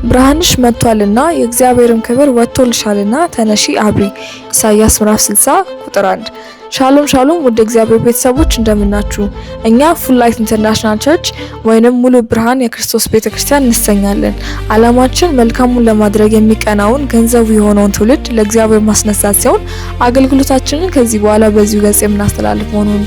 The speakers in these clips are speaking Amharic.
ብርሃንሽ መጥቷልና የእግዚአብሔርም ክብር ወጥቶልሻልና ተነሺ አብሪ። ኢሳይያስ ምዕራፍ 60 ቁጥር 1። ሻሎም ሻሎም ውድ እግዚአብሔር ቤተሰቦች እንደምናችሁ። እኛ ፉል ላይት ኢንተርናሽናል ቸርች ወይንም ሙሉ ብርሃን የክርስቶስ ቤተክርስቲያን እንሰኛለን። ዓላማችን መልካሙን ለማድረግ የሚቀናውን ገንዘቡ የሆነውን ትውልድ ለእግዚአብሔር ማስነሳት ሲሆን አገልግሎታችንን ከዚህ በኋላ በዚሁ ገጽ የምናስተላልፍ መሆኑን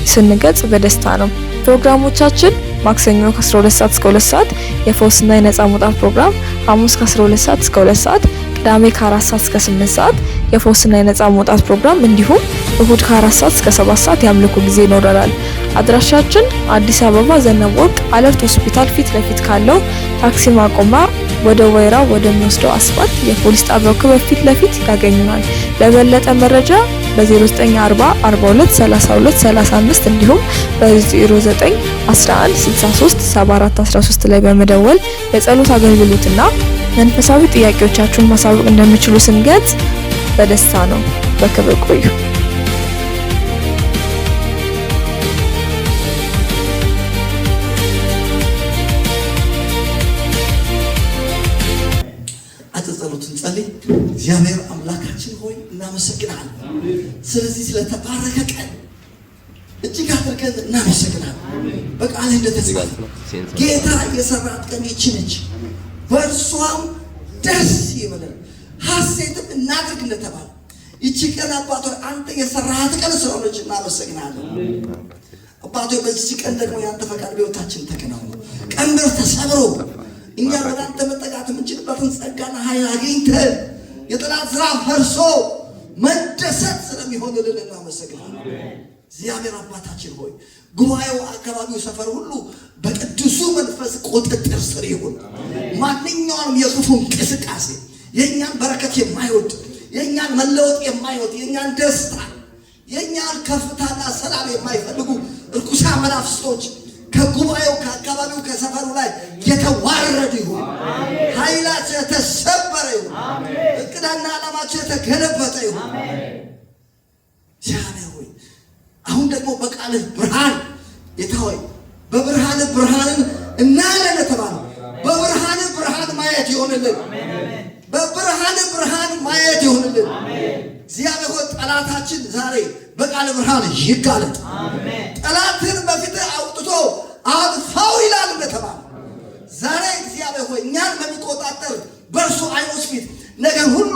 ስንገልጽ በደስታ ነው። ፕሮግራሞቻችን ማክሰኞ ከ12 ሰዓት እስከ 2 ሰዓት የፈውስና የነጻ መውጣት ፕሮግራም፣ ሐሙስ ከ12 ሰዓት እስከ 2 ሰዓት፣ ቅዳሜ ከ4 ሰዓት እስከ 8 ሰዓት የፈውስና የነጻ መውጣት ፕሮግራም እንዲሁም እሁድ ከ4 ሰዓት እስከ 7 ሰዓት የአምልኮ ጊዜ ይኖረናል። አድራሻችን አዲስ አበባ ዘነበ ወርቅ አለርት ሆስፒታል ፊት ለፊት ካለው ታክሲ ማቆሚያ ወደ ወይራ ወደሚወስደው አስፋልት የፖሊስ ጣቢያው ፊት ለፊት ያገኙናል። ለበለጠ መረጃ በ0940 42 32 35 እንዲሁም በ0911 63 74 13 ላይ በመደወል የጸሎት አገልግሎትና መንፈሳዊ ጥያቄዎቻችሁን ማሳወቅ እንደምትችሉ ስንገልጽ በደስታ ነው። በክብር ቆዩ። እግዚአብሔር አምላካችን ሆይ እናመሰግናለን። ስለዚህ ስለተባረከ ቀን እጅግ አድርገን እናመሰግናለን። በቃልህ እንደተጻፈ ጌታ የሰራት ቀን ይህች ነች፣ በእርሷም ደስ ይበለን ሐሴትም እናድርግ እንደተባለ ይህች ቀን አባት ሆይ አንተ የሰራት ቀን ስለሆነች እናመሰግናለን። አባት ሆይ በዚህ ቀን ደግሞ ያንተ ፈቃድ በሕይወታችን ተከናውኖ ቀንበር ተሰብሮ እኛ ወደ አንተ መጠጋት የምንችልበትን ጸጋና ኃይል አግኝተን የጠላት ስራ ፈርሶ መደሰት ስለሚሆንልን እናመሰግናለን። እግዚአብሔር አባታችን ሆይ ጉባኤው፣ አካባቢው፣ ሰፈር ሁሉ በቅዱሱ መንፈስ ቁጥጥር ስር ይሁን። ማንኛውንም የክፉ እንቅስቃሴ የእኛን በረከት የማይወድ የእኛን መለወጥ የማይወድ የእኛን ደስታ የእኛን ከፍታና ሰላም የማይፈልጉ እርኩሳን መናፍስቶች ከጉባኤው፣ ከአካባቢው፣ ከሰፈሩ ላይ የተዋረዱ ይሁን። ኃይላቸው የተሰበረ ይሁን። እቅዳና ዓላማቸው የተገለበጠ ይሁን። እግዚአብሔር ሆይ አሁን ደግሞ በቃልህ ብርሃን ጌታ ሆይ በብርሃንህ ብርሃንን እናያለን የተባለው በብርሃንህ ብርሃን ማየት ይሆንልን። በብርሃንህ ብርሃን ማየት ይሆንልን። እግዚአብሔር ሆይ ጠላታችን ዛሬ በቃል ብርሃን ይጋለጥ። ጠላትን በፊትህ አውጥቶ አጥፋው ይላል እንደተባለ ዛሬ እግዚአብሔር ሆይ እኛን በሚቆጣጠር በእርሱ ዓይኖች ፊት ነገር ሁሉ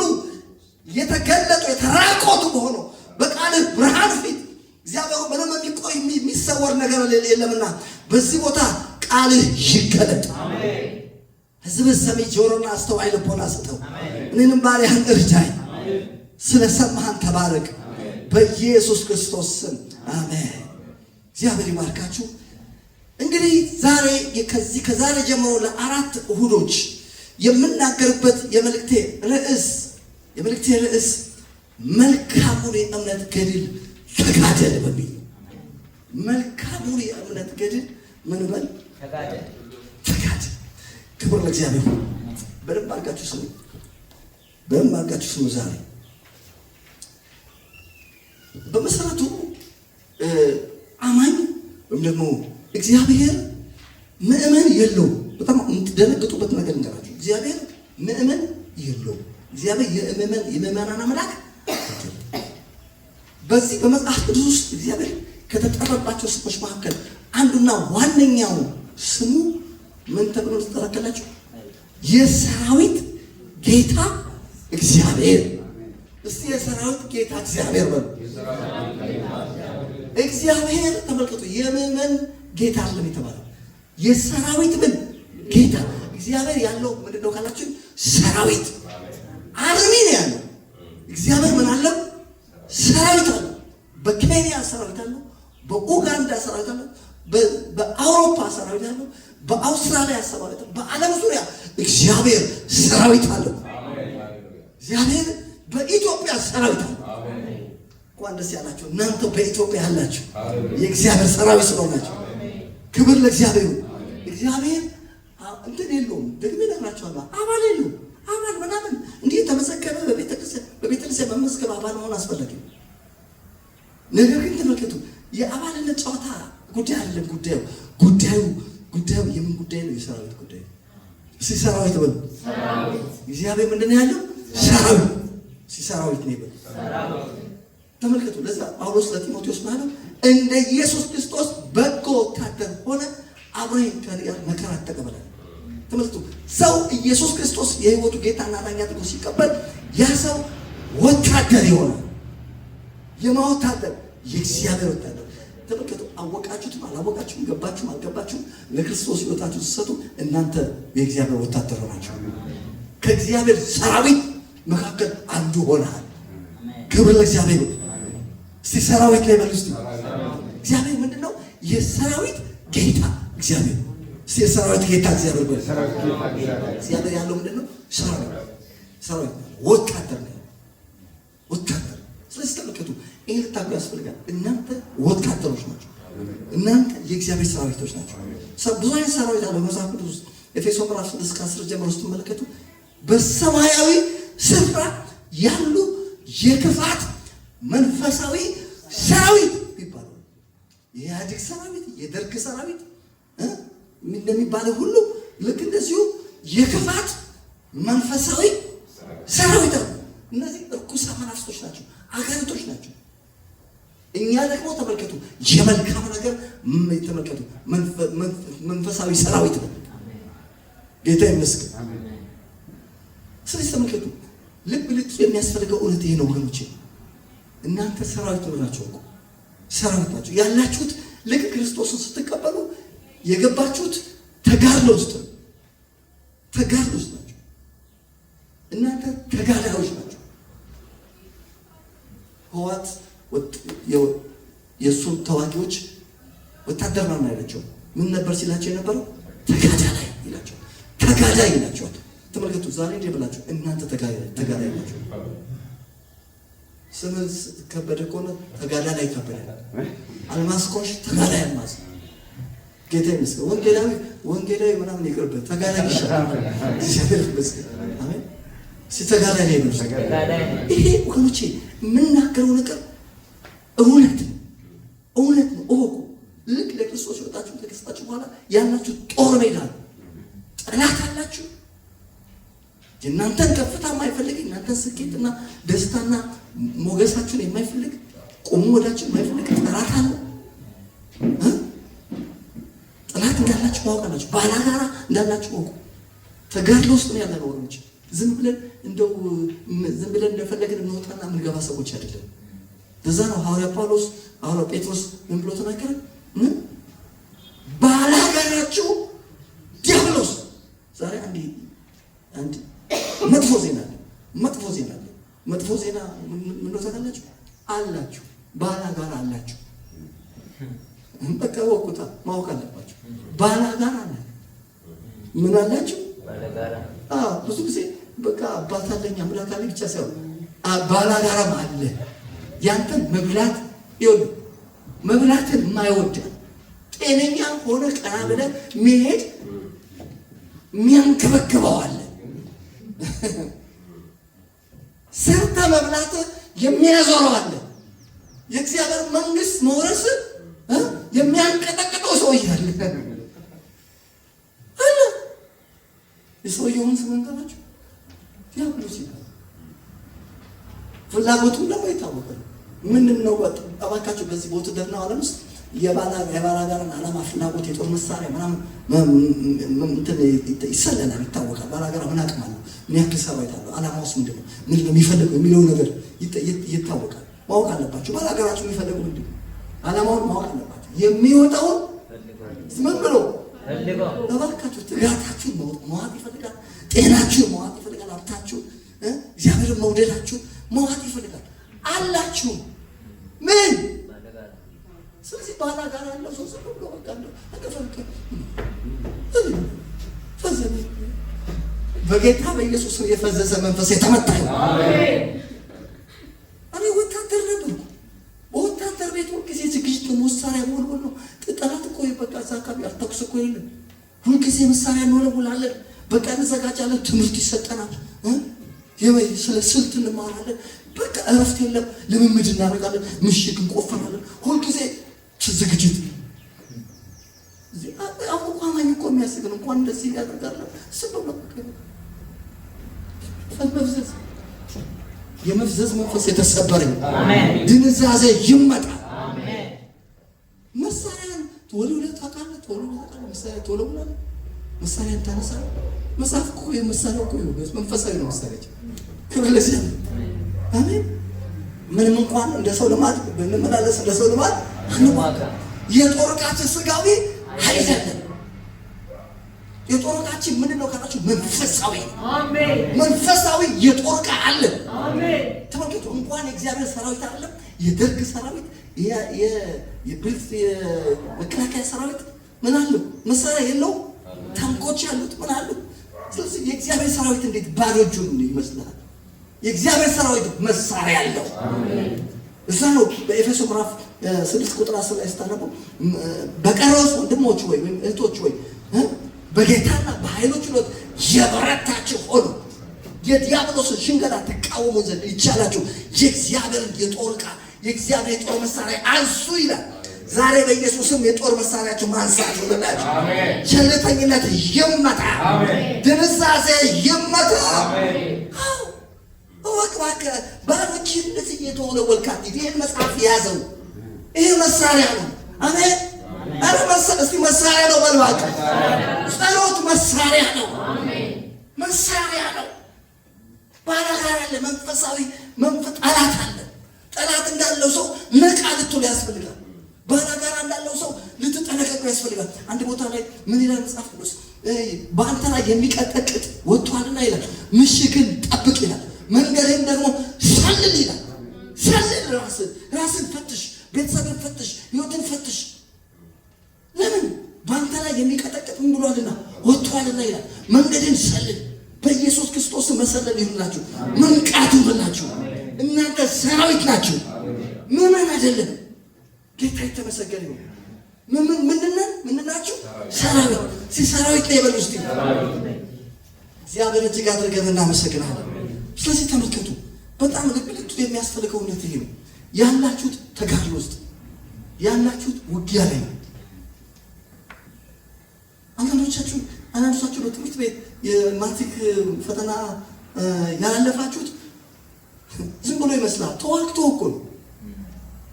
የተገለጡ የተራቆቱ በሆነው በቃልህ ብርሃን ፊት እግዚአብሔር ሆይ ምንም የሚሰወር ነገር የለምና በዚህ ቦታ ቃልህ ይገለጥ። ሕዝብ ሰሚ ጆሮና አስተዋይ ልቦና ስጠው። እኔንም ባሪያህን እርዳኝ። ስለሰማህን ተባረክ። በኢየሱስ ክርስቶስ ስም አሜን። እግዚአብሔር ይባርካችሁ። እንግዲህ ዛሬ ከዛሬ ጀምሮ ለአራት እሁዶች የምናገርበት የመልእክቴ ርዕስ መልካሙን የእምነት ገድል ተጋደል በሚል መልካሙን የእምነት ገድል ምን በል ተጋደል። ክብር ለእግዚአብሔር። በደንብ አድርጋችሁ ስሙ። ዛሬ በመሰረቱ አማኝ ወይም ደግሞ እግዚአብሔር ምእመን የለው። በጣም የምትደነግጡበት ነገር እንገራችሁ። እግዚአብሔር ምእመን የለው። እግዚአብሔር የምእመናን አምላክ። በዚህ በመጽሐፍ ቅዱስ ውስጥ እግዚአብሔር ከተጠራባቸው ስሞች መካከል አንዱና ዋነኛው ስሙ ምን ተብሎ ተጠራከላችሁ? የሰራዊት ጌታ እግዚአብሔር። እስቲ የሰራዊት ጌታ እግዚአብሔር በሉ። እግዚአብሔር ተመልከቱ፣ የምእመን ጌታ አይደለም የተባለው የሰራዊት ምን ጌታ። እግዚአብሔር ያለው ምንድነው ካላችሁ ሰራዊት አርሚ ነው ያለው። እግዚአብሔር ምን አለው? ሰራዊት አለው። በኬንያ ሰራዊት አለው፣ በኡጋንዳ ሰራዊት አለው፣ በአውሮፓ ሰራዊት አለው፣ በአውስትራሊያ ሰራዊት አለው። በዓለም ዙሪያ እግዚአብሔር ሰራዊት አለው። እግዚአብሔር በኢትዮጵያ ሰራዊት አለው። እንኳን ደስ ያላችሁ እናንተ በኢትዮጵያ ያላችሁ የእግዚአብሔር ሰራዊት ስለሆናችሁ ክብር ለእግዚአብሔር። እግዚአብሔር እንትን የለውም። ደግሜ እነግራችኋለሁ። አባል የለውም። አባል ምናምን እንዲህ ተመዘገበ በቤተክርስቲያን መመዝገብ አባል መሆን አስፈላጊ። ነገር ግን ተመልከቱ፣ የአባልነት ጨዋታ ጉዳይ አይደለም። ጉዳዩ የምን ጉዳይ ነው? የሰራዊት ጉዳይ። ሰራዊት በሉ። እግዚአብሔር ምንድን ነው ያለው? ሰራዊት። ሰራዊት ነው ይበሉ። ተመልከቱ። ለዛ ጳውሎስ ለጢሞቴዎስ ማለት እንደ ኢየሱስ ክርስቶስ በጎ ወታደር ሆነ አብረን ከእኔ ጋር መከራ ተቀበለ። ተመልከቱ። ሰው ኢየሱስ ክርስቶስ የህይወቱ ጌታና ዳኛ አድርጎ ሲቀበል ያ ሰው ወታደር ይሆናል። የማወታደር የእግዚአብሔር ወታደር። ተመልከቱ። አወቃችሁትም አላወቃችሁም፣ ገባችሁም አልገባችሁም፣ ለክርስቶስ ህይወታችሁ ስትሰጡ እናንተ የእግዚአብሔር ወታደር ናችሁ። ከእግዚአብሔር ሰራዊት መካከል አንዱ ሆነሃል። ክብር ለእግዚአብሔር። እስቲ ሰራዊት ላይ በሉ። እስቲ እግዚአብሔር ምንድን ነው? የሰራዊት ጌታ እግዚአብሔር። እስቲ የሰራዊት ጌታ እግዚአብሔር በሉ። እግዚአብሔር ያለው ምንድን ነው? ሰራዊት ወታደር ነው። ወታደር። ስለዚህ ተመልከቱ፣ ይሄ ልታውቁ ያስፈልጋል። እናንተ ወታደሮች ናቸው። እናንተ የእግዚአብሔር ሰራዊቶች ናቸው። ብዙ አይነት ሰራዊት አለ መጽሐፍ ቅዱስ ውስጥ። ኤፌሶን ምዕራፍ 6:10 ጀምሮ ስትመለከቱ በሰማያዊ ስፍራ ያሉ የክፋት መንፈሳዊ ሰራዊት ይባላል። የኢህአዴግ ሰራዊት፣ የደርግ ሰራዊት እንደሚባለው ሁሉ ልክ እንደዚሁ የክፋት መንፈሳዊ ሰራዊት ነው። እነዚህ እርኩሳን መናፍስቶች ናቸው፣ አጋንንቶች ናቸው። እኛ ደግሞ ተመልከቱ የመልካም ነገር ተመልከቱ መንፈሳዊ ሰራዊት ነው። ጌታ ይመስገን። ስለዚህ ተመልከቱ ልብ ልትይዙ የሚያስፈልገው እውነት ይሄ ነው ወገኖቼ። እናንተ ሰራዊት ናቸው እኮ ሰራዊት ናቸው ያላችሁት። ልክ ክርስቶስን ስትቀበሉ የገባችሁት ተጋድሎ ውስጥ ነው። ተጋድሎ ውስጥ ናቸው። እናንተ ተጋዳዮች ናቸው። ህወሓት የእሱን ተዋጊዎች ወታደር ነው ያላቸው። ምን ነበር ሲላቸው የነበረው? ተጋዳላይ ይላቸው። ተጋዳይ ይላቸዋል። ተመልከቱ ዛሬ እንደ ብላችሁ እናንተ ተጋዳይ ናቸው። ስምህ ከበደ ከሆነ ተጋዳላይ ከበደ፣ አልማዝ ኮሽ ተጋዳይ አልማዝ። ጌታ ይመስገን። ወንጌላዊ ምናምን ይቅርበት፣ ተጋዳይ ይሻላል። እግዚአብሔር ይመስገን። አሜን። ተጋዳይ ላይ ነው። ይሄ ወገኖቼ የምናገረው ነገር እውነት ነው። እውነት ነው። እወቁ። ልክ ለክርስቶስ ወጣችሁ ተከስታችሁ በኋላ ያላችሁ ጦር ሜዳ ነው። ጠላት አላችሁ። የእናንተን ከፍታ የማይፈልግ እናንተን ስኬትና ደስታና ሞገሳችሁን የማይፈልግ ቁሙ ወዳችሁ የማይፈልግ ጠላት አለ። ጠላት እንዳላችሁ ማወቅ አላችሁ። ባላጋራ እንዳላችሁ ማወቁ። ተጋድሎ ውስጥ ነው ያለነው ወገኖች። ዝም ብለን እንደፈለግን እንወጣና የምንገባ ሰዎች አይደለም። ለዛ ነው ሐዋርያ ጴጥሮስ ምን ብሎ ተናገረ? ባላጋራችሁ ዲያብሎስ። ዛሬ አንድ መጥፎ ዜና አለ። መጥፎ ዜና ምን ነው ታውቃላችሁ? አላችሁ ባላጋራ አላችሁ። በቃ ወቁታ ማወቅ አለባችሁ። ባላጋራ አለ። ምን አላችሁ? ባላጋራ። ብዙ ጊዜ በቃ አባት አለኝ አምላክ አለኝ ብቻ ሳይሆን ባላጋራም አለ። ያንተን መብላትን የማይወድ ጤነኛ ሆነ ቀና ብለህ መሄድ የሚያንከበክበው አለ። ሰርተ መብላት የሚያዞረው አለ። የእግዚአብሔር መንግስት መውረስ የሚያንቀጠቅጠው ሰው አለ። የሰውየውን ስም እንጠራችሁ ዲያብሎስ ይባላል። ፍላጎቱም ደግሞ ይታወቃል። ምንድን ነው እባካችሁ በዚህ በውትድርናው ዓለም ውስጥ የባላጋራን ዓላማ ፍላጎት የጦር መሳሪያ ምናምን ይሰለናል፣ ይታወቃል። ባላጋራ ምን አቅም አለው? ምን ያክል ሰራዊት አለው? ዓላማውስ ምንድን ነው? ምንድን ነው የሚፈልገው የሚለው ነገር ይታወቃል። ማወቅ አለባችሁ። ባላጋራችሁ የሚፈልገው ምንድን ነው? ዓላማውን ማወቅ አለባችሁ። የሚወጣውን ምን ብሎ እባካችሁ ትጋታችሁን መዋጥ ይፈልጋል። ጤናችሁን መዋጥ ይፈልጋል። ሀብታችሁን እግዚአብሔርን መውደዳችሁን መዋጥ ይፈልጋል። አላችሁ ምን? ስለዚህ ባላጋራ ያለው ሰው ዝም ብሎ በቃ በጌታ በኢየሱስ የፈዘዘ መንፈስ የተመታ ነው። እኔ ወታደር ነበርኩ። በወታደር ቤት ሁልጊዜ ዝግጅት ነው። መሳሪያ መወልወል ነው። ጠላት እኮ በቃ እዛ አካባቢ አልተኩስ እኮ የለም። ሁልጊዜ መሳሪያ እንወለውላለን። በቃ እንዘጋጃለን። ትምህርት ይሰጠናል። ስለ ስልት እንማራለን። በቃ እረፍት የለም። ልምምድ እናደርጋለን። ምሽግ እንቆፍራለን። ሁልጊዜ ዝግጅት። አማኝ እኮ የሚያስገን እንኳን እንደዚህ ያደርጋል ስብሎ መፍዘዝ የመፍዘዝ መንፈስ የተሰበረኝ ድንዛዜ ይመጣ። መሳሪያን ቶሎ ለታቃለ መሳሪያን ታነሳ። መጽሐፍ እኮ የመሳሪያው እኮ መንፈሳዊ ነው። መሳሪያ ክብር ለዚህ አሜን። ምንም እንኳን እንደ ሰው ልማድ ብንመላለስ እንደ ሰው ልማድ የጦር ዕቃችን ስጋዊ አይደለም። የጦር ዕቃችን ምንድን ነው ካላችሁ መንፈሳዊ። አሜን። መንፈሳዊ የጦር ዕቃ አለ። አሜን። ተመልከቱ፣ እንኳን የእግዚአብሔር ሰራዊት አይደለም የደርግ ሰራዊት የብልጽ የመከላከያ ሰራዊት ምን አለው? መሳሪያ የለው? ታንኮች ያሉት ምን አለው? ስለዚህ የእግዚአብሔር ሰራዊት እንዴት ባዶ እጁን ይመስላል? የእግዚአብሔር ሰራዊት መሳሪያ አለው። አሜን። እዛ ነው በኤፌሶ ምዕራፍ 6 ቁጥር 10 ላይ ስታነቡ በቀረውስ ወንድሞች ወይ እህቶች ወይ በጌታና በኃይሉ ችሎት የበረታችሁ ሆኑ የዲያብሎስን ሽንገላ ተቃወሙ ዘንድ ይቻላችሁ የእግዚአብሔርን የጦር ዕቃ የእግዚአብሔር የጦር መሳሪያ አንሱ ይላል። ዛሬ በኢየሱስም የጦር መሳሪያችሁ ማንሳት ይሆንላችሁ። ቸልተኝነት ይመታ። ድንዛዜ ይመታ። እባክህ ባሮች እንደዚህ የተወለወልካት ይሄን መጽሐፍ የያዘው ይሄ መሳሪያ ነው። አሜን። አረ እስቲ መሳሪያ ነው በልባካ። ጸሎት መሳሪያ ነው። መሳሪያ ነው። ባላጋራ አለ፣ መንፈሳዊ ጠላት አለ። ጠላት እንዳለው ሰው ነቃ ልትሉ ያስፈልጋል። ባላጋራ እንዳለው ሰው ልትጠነቀቁ ያስፈልጋል። አንድ ቦታ ላይ ምን ይላል መጽሐፍ ቅዱስ? በአንተ ላይ የሚቀጠቅጥ ወጥቷልና ይላል። ምሽግን ጠብቅ ይላል። መንገድህን ደግሞ ሰልል ይላል። ሰልል፣ ራስን ፈትሽ፣ ቤተሰብን ፈትሽ፣ ህይወትን ፈትሽ። ለምን በአንተ ላይ የሚቀጠቅጥ ምን ብሏልና ወጥቷልና ይላል። መንገድን ሰልል። በኢየሱስ ክርስቶስ መሰለል ይሁንላችሁ፣ መንቃት ይሁንላችሁ። እናንተ ሰራዊት ናችሁ፣ ምንም አይደለም። ጌታ የተመሰገነ ነው። ምንድን ናችሁ? ሰራዊት። ሰራዊት ላይ በሉ እስቲ። እግዚአብሔር እጅግ አድርገን እናመሰግናለን። ስለዚህ ተመልከቱ፣ በጣም ልብ ልትሉ የሚያስፈልገው እውነት ይሄ ነው። ያላችሁት ተጋድሎ ውስጥ ያላችሁት ውጊያ ላይ ነው። አንዳንዶቻችሁ በትምህርት ቤት የማትሪክ ፈተና ያላለፋችሁት ዝም ብሎ ይመስላል። ተዋግቶ እኮ ነው።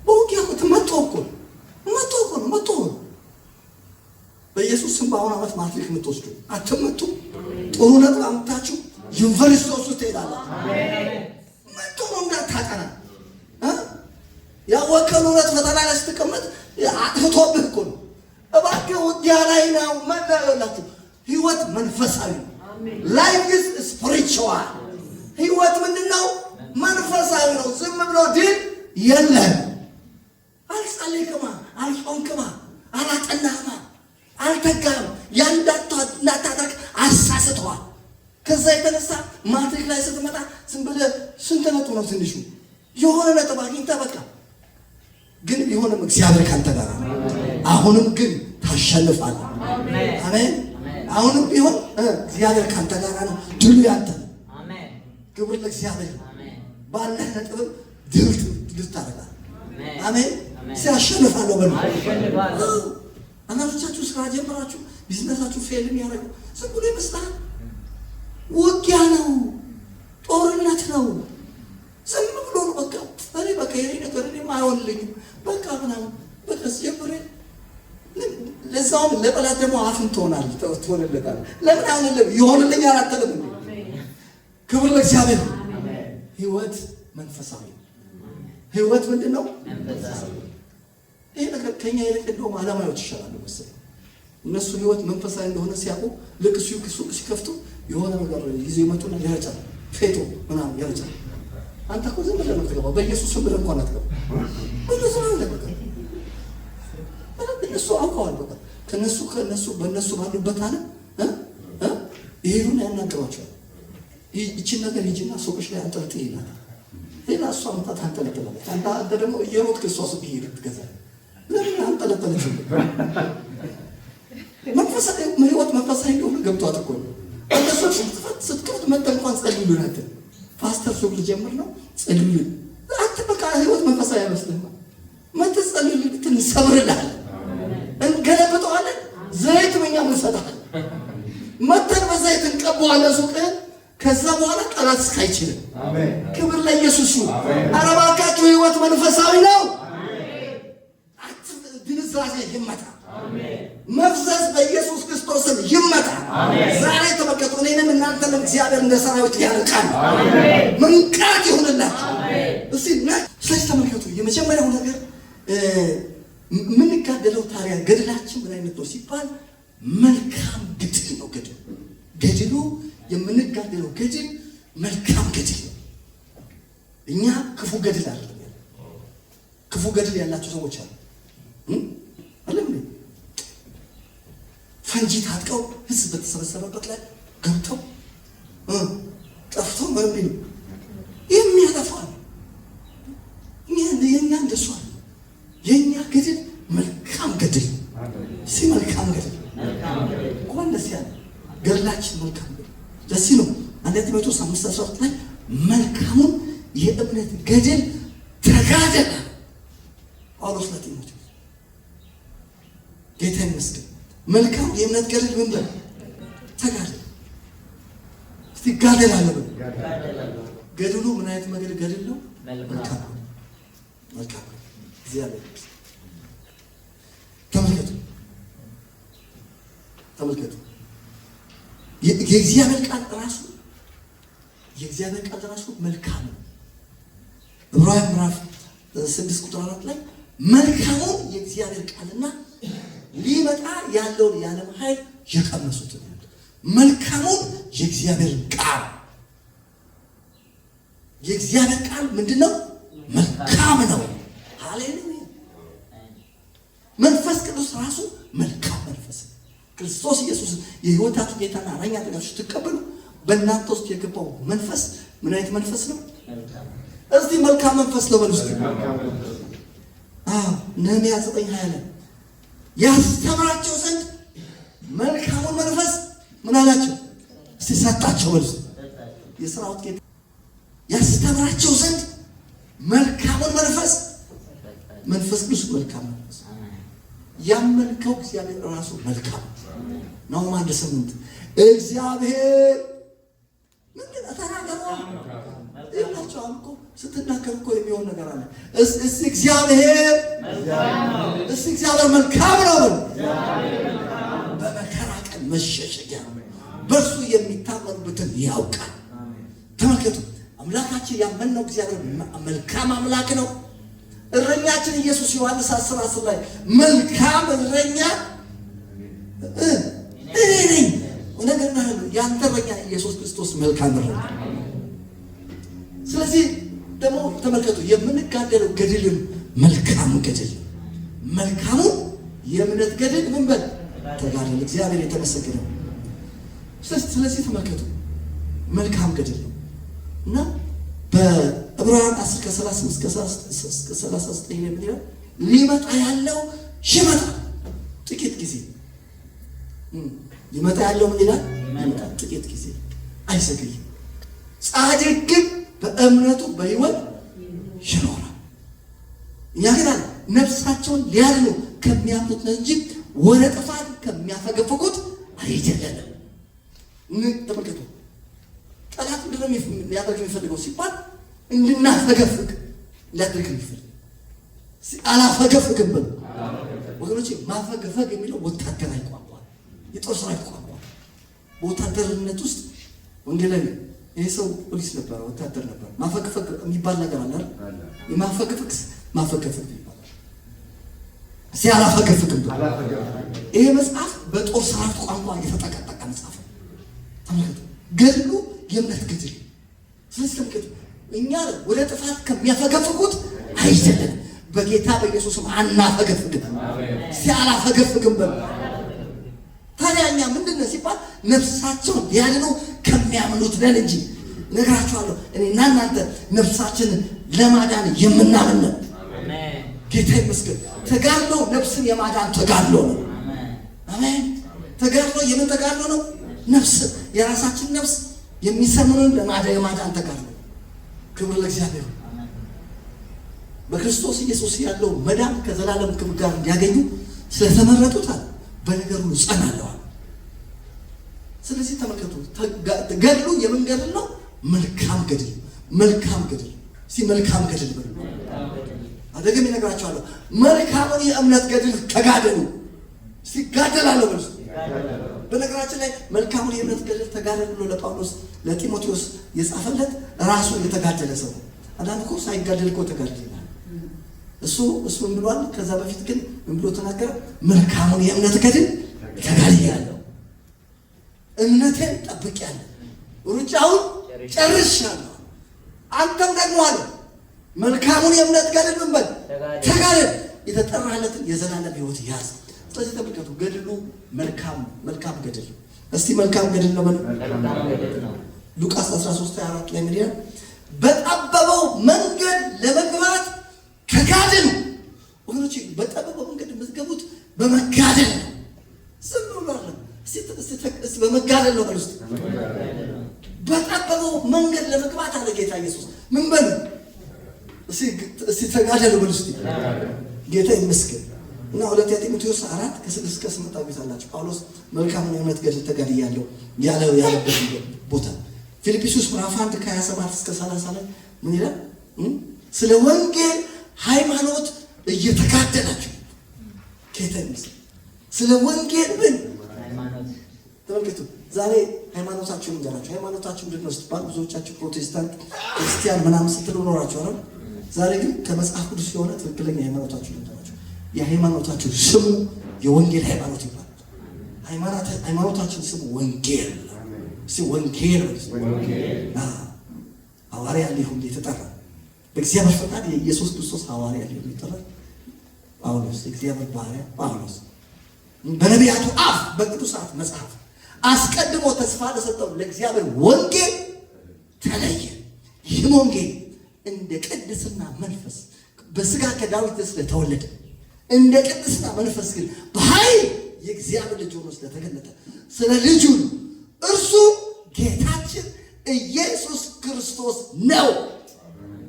በውጊያ እኮ ተመቶ እኮ ነው። በኢየሱስ ስም በአሁኑ ዓመት ማትሪክ የምትወስዱ አትመቱ። ጥሩ ነጥብ አምጥታችሁ ዩኒቨርሲቲ ውስጥ ትሄዳላችሁ። መቶ ነው እንዳታጠና ያወከሉ ዕለት ፈተና ላይ ስትቀመጥ አጥፍቶብህ እኮ ነው። እባክህ ውጊያ ላይ ነው። መናገላችሁ ህይወት መንፈሳዊ ነው። ላይፍ ኢዝ ስፒሪቹዋል። ህይወት ምንድነው? መንፈሳዊ ነው። ዝም ብሎ ድል የለም። አልጸለይክማ፣ አልጾምክማ፣ አላጠናህማ፣ አልተጋህም፣ እንዳታደርግ አሳስተዋል። ከዛ የተነሳ ማትሪክ ላይ ስትመጣ ዝም ብለህ ስንት ነጥብ ነው ትንሹ? የሆነ ነጥብ አግኝተህ በቃ ግን ቢሆንም እግዚአብሔር ካንተ ጋር ነው። አሁንም ግን ታሸንፋለህ። አሜን። አሁንም ቢሆን እግዚአብሔር ካንተ ጋር ነው። ድሉ ያንተ ነው። አሜን። ክብር ለእግዚአብሔር። ባለህ ነጥብ ድል ታደርጋለህ። አሜን። ሲያሸንፋለሁ በሉ። አንዳንዶቻችሁ ስራ ጀምራችሁ ቢዝነሳችሁ ፌል የሚያደርገው ዝም ብሎ ይመስላል። ውጊያ ነው፣ ጦርነት ነው። ዝም ብሎ ነው በቃ የኔ ነገር እኔም አይሆንልኝም በቃ ምናምን በቃ ጀምሬ ለዛውም ለጠላት ደግሞ አፍን ትሆንለታል። ለምን አይሆንልም? ይሆንልኛል አትልም። ክብር ለእግዚአብሔር። ህይወት መንፈሳዊ። ህይወት ምንድን ነው? ይሄ ነገር ከኛ ይልቅ እንደውም ዓለማዮች ይሻላሉ መሰለኝ። እነሱ ህይወት መንፈሳዊ እንደሆነ ሲያውቁ ልክ ሱቅ ሲከፍቱ የሆነ ነገር ይዘው ይመጡና ይረጫል፣ ፌቶ ምናምን ይረጫል። አንተ እኮ ዝም ብለህ ነው የምትገባው። በኢየሱስ ስም ብለህ እንኳን አትገባም። በእነሱ ነው ለበቀ እነሱ አውቀዋል። በቃ ከነሱ በእነሱ ባሉበት አለ ይሄዱና ያናገሯቸዋል። ይህችን ነገር ሂጂና ሱቅሽ ላይ አንጠልጥይ ይላል። ሌላ እሷ አምጣት አንጠለጥላለች። አንተ ደግሞ እየሮጥክ እሷ ሱቅ ሄድ ትገዛለህ። ለምን አንጠለጠለች? መንፈሳዊ ህይወት መንፈሳዊ እንደሆነ ገብቷት እኮ ነው። እነሱ ስትከፍት መጥተህ እንኳን ጸልዩልን አትልም። ፓስተር ሱቅ ልጀምር ነው ጸልዩልን አትልም። በቃ ህይወት መንፈሳዊ አይመስልም። መጥተህ ጸልዩልን ብትል እንሰብርልሃለን፣ እንገለብጠዋለን፣ ዘይት እኛም እንሰጥሃለን። መተን በዘይት እንቀባዋለን ሱቅህን። ከዛ በኋላ ጠላት እስካይችልም። ክብር ለኢየሱስ ይሁን። ኧረ እባካችሁ ህይወት መንፈሳዊ ነው። ድንዛዜ ይመታ፣ መፍዘዝ በኢየሱስ ክርስቶስም ይመታ። ዛሬ ተመልከቱ፣ እኔንም እናንተንም እግዚአብሔር እንደ ሰራዊት ያርቃል። መንቃት ይሁንላችሁ። እስቲ ስለዚህ ተመልከቱ፣ የመጀመሪያው ነገር የምንጋደለው ታዲያ ገድላችን ምን አይነት ነው ሲባል መልካም ገድል ነው። ገድሉ የምንጋደለው ገድል መልካም ገድል ነው። እኛ ክፉ ገድል አይደለም። ክፉ ገድል ያላቸው ሰዎች አሉ አይደል? ፈንጂ ታጥቀው ህዝብ በተሰበሰበበት ላይ ገብተው ጠፍተው በሚል የሚያጠፋል። የኛ እንደሱ አለ። የኛ ገድል መልካም ገድል መልካም ገድል እንኳን ደስ ያለ ገድላችን መልካም ገድል ደስ ነው። አንደኛ ጢሞቴዎስ 5:12 ላይ መልካሙን የእምነት ገድል ተጋደል ጳውሎስ ለጢሞቴዎስ። ጌታ ይመስገን። መልካም የእምነት ገድል ምን ነው? ተጋደል። እስቲ ጋደል አለ። ገድሉ ምን አይነት ገድል ነው? መልካም መልካም። እግዚአብሔር ተመልከቱ። የእግዚአብሔር ቃል ራሱ መልካም ነው። ዕብራውያን ምዕራፍ 6:4 ላይ መልካሙን የእግዚአብሔር ቃልና ሊመጣ ያለውን የዓለም ኃይል የቀመሱት መልካሙን የእግዚአብሔር ቃል። የእግዚአብሔር ቃል ምንድነው? መልካም ነው። ሃሌሉያ። መንፈስ ቅዱስ ራሱ መልካም መንፈስ ነው። ክርስቶስ ኢየሱስ የሕይወታችሁ ጌታና እረኛ አድርጋችሁ ስትቀበሉ በእናንተ ውስጥ የገባው መንፈስ ምን አይነት መንፈስ ነው? እስቲ መልካም መንፈስ ነው በሉ። ነህምያ 9:20 ላይ ያስተምራቸው ዘንድ መልካሙን መንፈስ ምን አላቸው? እስቲ ሰጣቸው በሉ። የሥራው ጌታ ያስተምራቸው ዘንድ መልካሙን መንፈስ ቅዱስ መልካም መንፈስ ያመልከው እግዚአብሔር ራሱ መልካም ነው። አንድ 8 እግዚአብሔር ምንድን ተናገሩ ይላቸው እኮ ስትናገር እኮ የሚሆን ነገር አለ። እስቲ እግዚአብሔር መልካም ነው። በመከራ ቀን መሸሸጊያ በእርሱ የሚታመኑበትን ያውቃል። ተመልከቱ፣ አምላካችን ያመንነው እግዚአብሔር መልካም አምላክ ነው። እረኛችን ኢየሱስ ዮሐንስ 10:10 ላይ መልካም እረኛ እኔ ነኝ። ነገርና ያንተ እረኛ ኢየሱስ ክርስቶስ መልካም እረኛ። ስለዚህ ደግሞ ተመልከቱ፣ የምንጋደለው ገድልም መልካም ገድል፣ መልካሙ የእምነት ገድል ምን በል ተጋደል። እግዚአብሔር የተመሰገነ። ስለዚህ ተመልከቱ መልካም ገድል ነው እና በዕብራውያን 10:35-39 ምን ይላል? ሊመጣ ያለው ይመጣል ጥቂት ጊዜ። ሊመጣ ያለው ምን ይላል? ይመጣል ጥቂት ጊዜ አይዘገይም። ጻድቅ ግን በእምነቱ በሕይወት ይኖራል። እኛ ግን ነፍሳቸውን ሊያድኑ ከሚያምኑት ነው እንጂ ወደ ጥፋት ከሚያፈገፍጉት አይደለም። ተመልከቱ፣ ጠላት ምንድነው ሊያደርግ የሚፈልገው ሲባል እንድናፈገፍግ ሊያደርግ የሚፈልግ አላፈገፍግም በሉ ወገኖች። ማፈገፈግ የሚለው ወታደራዊ ቋንቋ፣ የጦር ሰራዊት ቋንቋ። በወታደርነት ውስጥ ወንጌላዊ ይሄ ሰው ፖሊስ ነበር፣ ወታደር ነበር። ማፈግፈግ የሚባል ነገር አለ። የማፈግፈግ ማፈግፈግ ይባላል። ሲያላፈግፍግም ይሄ መጽሐፍ በጦር ሰራዊት ቋንቋ የተጠቀጠቀ መጽሐፍ ነው። ተመልከቱ፣ ገድሉ የእምነት ገድል። ስለዚህ ተመልከቱ፣ እኛ ወደ ጥፋት ከሚያፈገፍጉት አይደለም። በጌታ በኢየሱስም አናፈገፍግም። ሲያላፈገፍግም በሉ። ታዲያ እኛ ምንድነው ሲባል ነፍሳቸውን ሊያድኑ ከሚያምኑት ነን እንጂ እነግራችኋለሁ፣ እኔና እናንተ ነፍሳችንን ለማዳን የምናምን ነን። ጌታ ይመስገን። ተጋድሎ ነፍስን የማዳን ተጋድሎ ነው። አሜን። ተጋድሎ የምን ተጋድሎ ነው? ነፍስ የራሳችን ነፍስ የሚሰሙንን የማዳን ተጋድሎ። ክብር ለእግዚአብሔር። በክርስቶስ ኢየሱስ ያለው መዳን ከዘላለም ክብር ጋር እንዲያገኙ ስለተመረጡታል። በነገሩ ጸናለዋል። ስለዚህ ተመልከቱ፣ ገድሉ የምን ገድል ነው? መልካም ገድል። መልካም ገድል። እስቲ መልካም ገድል በሉ። አደገም ይነግራቸዋለሁ። መልካምን የእምነት ገድል ተጋደሉ። እስቲ ጋደላለሁ በሉ። በነገራችን ላይ መልካምን የእምነት ገድል ተጋደሉ ብሎ ለጳውሎስ ለጢሞቴዎስ የጻፈለት ራሱ የተጋደለ ሰው። አንዳንድ እኮ ሳይጋደል እኮ ተጋደለ እሱ ምን ብሏል? ከዛ በፊት ግን ምን ብሎ ተናገረ? መልካሙን የእምነት ገድል ተጋድያለሁ፣ እምነቴን ጠብቄያለሁ፣ ሩጫውን ጨርሻለሁ። አንተም ደግሞ አለ መልካሙን የእምነት ገድል ምን በል ተጋደል፣ የተጠራለትን የዘላለም ሕይወት ያዝ። ስለዚህ ተመልከቱ፣ ገድሉ መልካም ገድል። እስቲ መልካም ገድል ነው በሉ። ሉቃስ 13:24 ላይ ምን ይላል? በጠበበው መንገድ ለመግባት ተጋደሉ። ወገኖች በጠበበው መንገድ የምትገቡት በመጋደል ነው። ዝም ብሎ አይደለም። እስቲ በመጋደል ነው በሉ። በጠበበው መንገድ ለመግባት አለ ጌታ ኢየሱስ። ምን በሉ? እስቲ ተጋደሉ በሉ። እስቲ ጌታ ይመስገን። እና 2 ጢሞቴዎስ 4:6-8 ታውቁታላችሁ። ጳውሎስ መልካሙን የእምነት ገድል ተጋድያለሁ ያለበት ቦታ ፊልጵስዩስ ምዕራፍ 1:27-30 ላይ ምን ይላል? ስለ ወንጌል ሃይማኖት እየተጋደላችሁ ጌታ ይመስገን። ስለ ወንጌል ምን ሃይማኖት ተመልከቱ። ዛሬ ሃይማኖታችሁን እንገራችሁ። ሃይማኖታችሁ ምንድን ነው ስትባል ብዙዎቻችሁ ፕሮቴስታንት ክርስቲያን ምናምን ስትሉ ኖራችሁ አይደል? ዛሬ ግን ከመጽሐፍ ቅዱስ የሆነ ትክክለኛ ሃይማኖታችሁ እንገራችሁ። የሃይማኖታችሁ ስሙ የወንጌል ሃይማኖት ይባላል። ሃይማኖታችን ስሙ ወንጌል። እስቲ ወንጌል ሐዋርያ ሊሆን የተጠራ በእግዚአብሔር ፈቃድ የኢየሱስ ክርስቶስ ሐዋርያ ሊሆን የተጠራ ጳውሎስ፣ የእግዚአብሔር ባሪያ ጳውሎስ በነቢያቱ አፍ በቅዱሳት መጽሐፍ አስቀድሞ ተስፋ ለሰጠው ለእግዚአብሔር ወንጌል ተለየ። ይህም ወንጌል እንደ ቅድስና መንፈስ በሥጋ ከዳዊት ስለተወለደ እንደ ቅድስና መንፈስ ግን በኃይል የእግዚአብሔር ልጅ ሆኖ ስለተገለጠ ስለ ልጁ እርሱ ጌታችን ኢየሱስ ክርስቶስ ነው።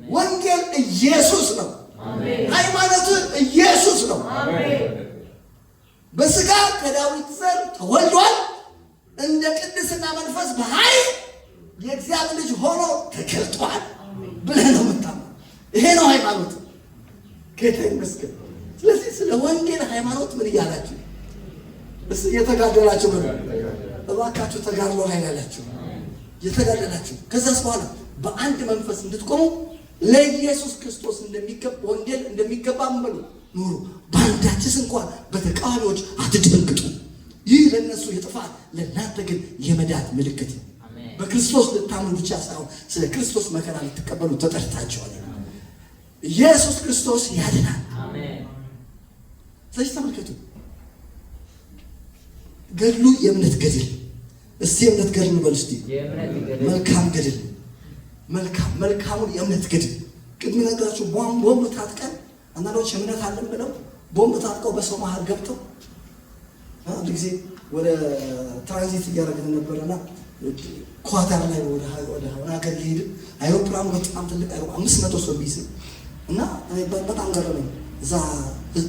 ወንጌል ኢየሱስ ነው። ሃይማኖት ኢየሱስ ነው። በሥጋ ከዳዊት ዘር ተወልዷል። እንደ ቅድስና መንፈስ በኃይል የእግዚአብሔር ልጅ ሆኖ ተገልጧል ብለህ ነው የምታምነው። ይሄ ነው ሃይማኖት። ጌታ ይመስገን። ስለዚህ ስለ ወንጌል ሃይማኖት ምን እያላችሁ የተጋደላችሁ ነው። እባካችሁ ተጋድሎ ላይ ያላችሁ የተጋደላችሁ ከዛስ በኋላ በአንድ መንፈስ እንድትቆሙ ለኢየሱስ ክርስቶስ እንደሚገባ ወንጌል እንደሚገባ በሉ ኑሩ። በአንዳችስ እንኳን በተቃዋሚዎች አትደንግጡ። ይህ ለእነሱ የጥፋት ለእናንተ ግን የመዳን ምልክት ነው። በክርስቶስ ልታምኑ ብቻ ሳይሆን ስለ ክርስቶስ መከራ ልትቀበሉ ተጠርታችኋል። ኢየሱስ ክርስቶስ ያድናል። ስለዚህ ተመልከቱ፣ ገድሉ የእምነት ገድል። እስቲ የእምነት ገድል በሉ። እስቲ መልካም ገድል፣ መልካሙን የእምነት ገድል። ቅድም ነገራችሁ ቦምብ ታጥቀን አንዳንዶች እምነት አለን ብለው ቦምብ ታጥቀው በሰው መሀል ገብተው አንድ ጊዜ ወደ ትራንዚት እያደረግን ነበረና ኳታር ላይ ወደ ሀገር ሊሄድ አይሮፕላኑ በጣም ትልቅ 500 ሰው ቢይዝ እና በጣም ገረመኝ።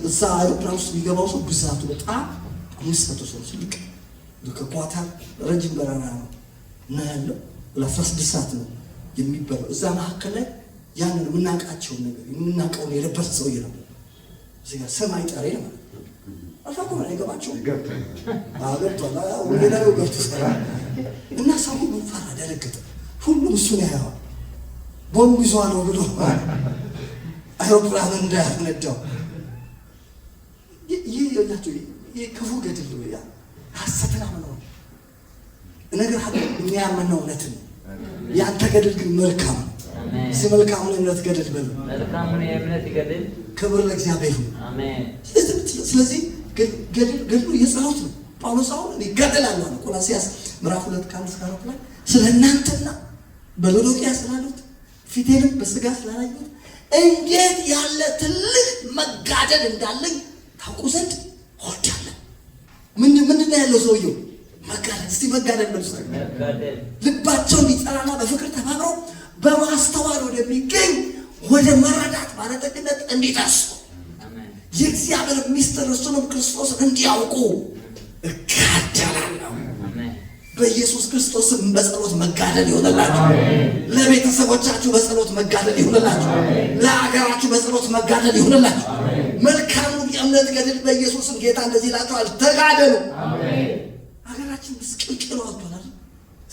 እዛ አይሮፕላን ውስጥ የሚገባው ሰው ብዛቱ በጣም 500 ሰው ትልቅ ከኳታር ረጅም በረራ ነው እና ያለው ለ16 ሰዓት ነው የሚበረው። እዛ መካከል ላይ ያንን የምናውቃቸውን ነገር የምናውቀውን የለበሰ ሰውዬ ነው። እዚህ ጋር ሰማይ ጠሬ ነው አልፋኩም አይገባቸውም። ገብቷል ወንጌላዊ ገብቷል። እና ሰው ሁሉ ፈራ፣ ደነገጠ። ሁሉም እሱን ያየዋል። ቦምብ ይዟል ብሎ አይሮፕላን እንዳያፈነዳው። ይህ የላቸው ይህ ክፉ ገድል ነው። ያ ሐሰትን አምነው ነገር ሀገር የሚያመነው እውነትን ያንተ ገድል ግን መልካም ነው። እዚህ መልካሙን የእምነት ገድል በሉ። መልካሙን የእምነት ገድል ክብር ለእግዚአብሔር ይሁን። አሜን። ስለዚህ ገድሉ የጸሎት ነው። ጳውሎስ አሁን ይገድላለሁ ነው። ቆላስይስ ምዕራፍ 2:1-4 ላይ ስለ እናንተና በሎዶቅያ ስላሉት ፊቴንም በሥጋ ስላላዩት እንዴት ያለ ትልቅ መጋደል እንዳለኝ ታውቁ ዘንድ እወዳለሁ። ምንድን ነው ያለው ሰውየው? መጋደል። እስቲ መጋደል መልስ ልባቸው እንዲጸናና በፍቅር ተባብረው በማስተዋል ወደሚገኝ ወደ መረዳት ባለጠግነት እንዲደርሱ የእግዚአብሔር ሚስጥር እሱንም ክርስቶስን እንዲያውቁ እጋደላለሁ። በኢየሱስ ክርስቶስ በጸሎት መጋደል ይሆንላችሁ። ለቤተሰቦቻችሁ በጸሎት መጋደል ይሆንላችሁ። ለአገራችሁ በጸሎት መጋደል ይሆንላችሁ። መልካሙ የእምነት ገድል በኢየሱስም ጌታ እንደዚህ ይላችኋል፣ ተጋደሉ። አገራችን ምስቅልቅል ወጥቷል።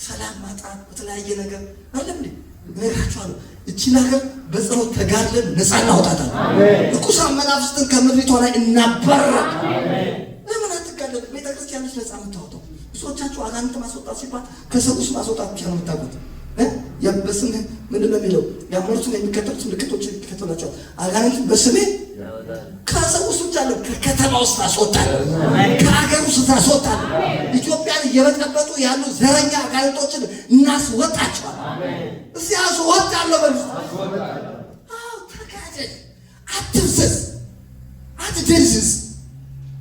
ሰላም ማጣት በተለያየ ነገር አይደለም እንዴ? እነግራችኋለሁ፣ እቺን ሀገር በጸሎት ተጋድለን ነፃ እናውጣታለን። ርኩሳን መናፍስትን ከምድሪቷ ላይ እናባርራለን። ለምን አትጋደሉ? ቤተክርስቲያኖች ነፃ የምታወጣው ብዙዎቻችሁ አጋንንት ማስወጣት ሲባል ከሰው ውስጥ ማስወጣት ብቻ ነው የምታውቁት። በስሜ ምንድን ነው የሚለው? ያመኑትን የሚከተሉት ምልክቶች ይከተሏቸዋል። አጋንንትን በስሜ ከሰው ውስጥ ብቻ ነው፣ ከከተማ ውስጥ አስወጣለን፣ ከሀገር ውስጥ አስወጣለን። ኢትዮጵያን እየበጠበጡ ያሉ ዘረኛ አጋንንቶችን እናስወጣቸዋለን። እዚህ አስወጣለሁ በሉ። ተጋደል፣ አትብሰስ፣ አትደንዝዝ።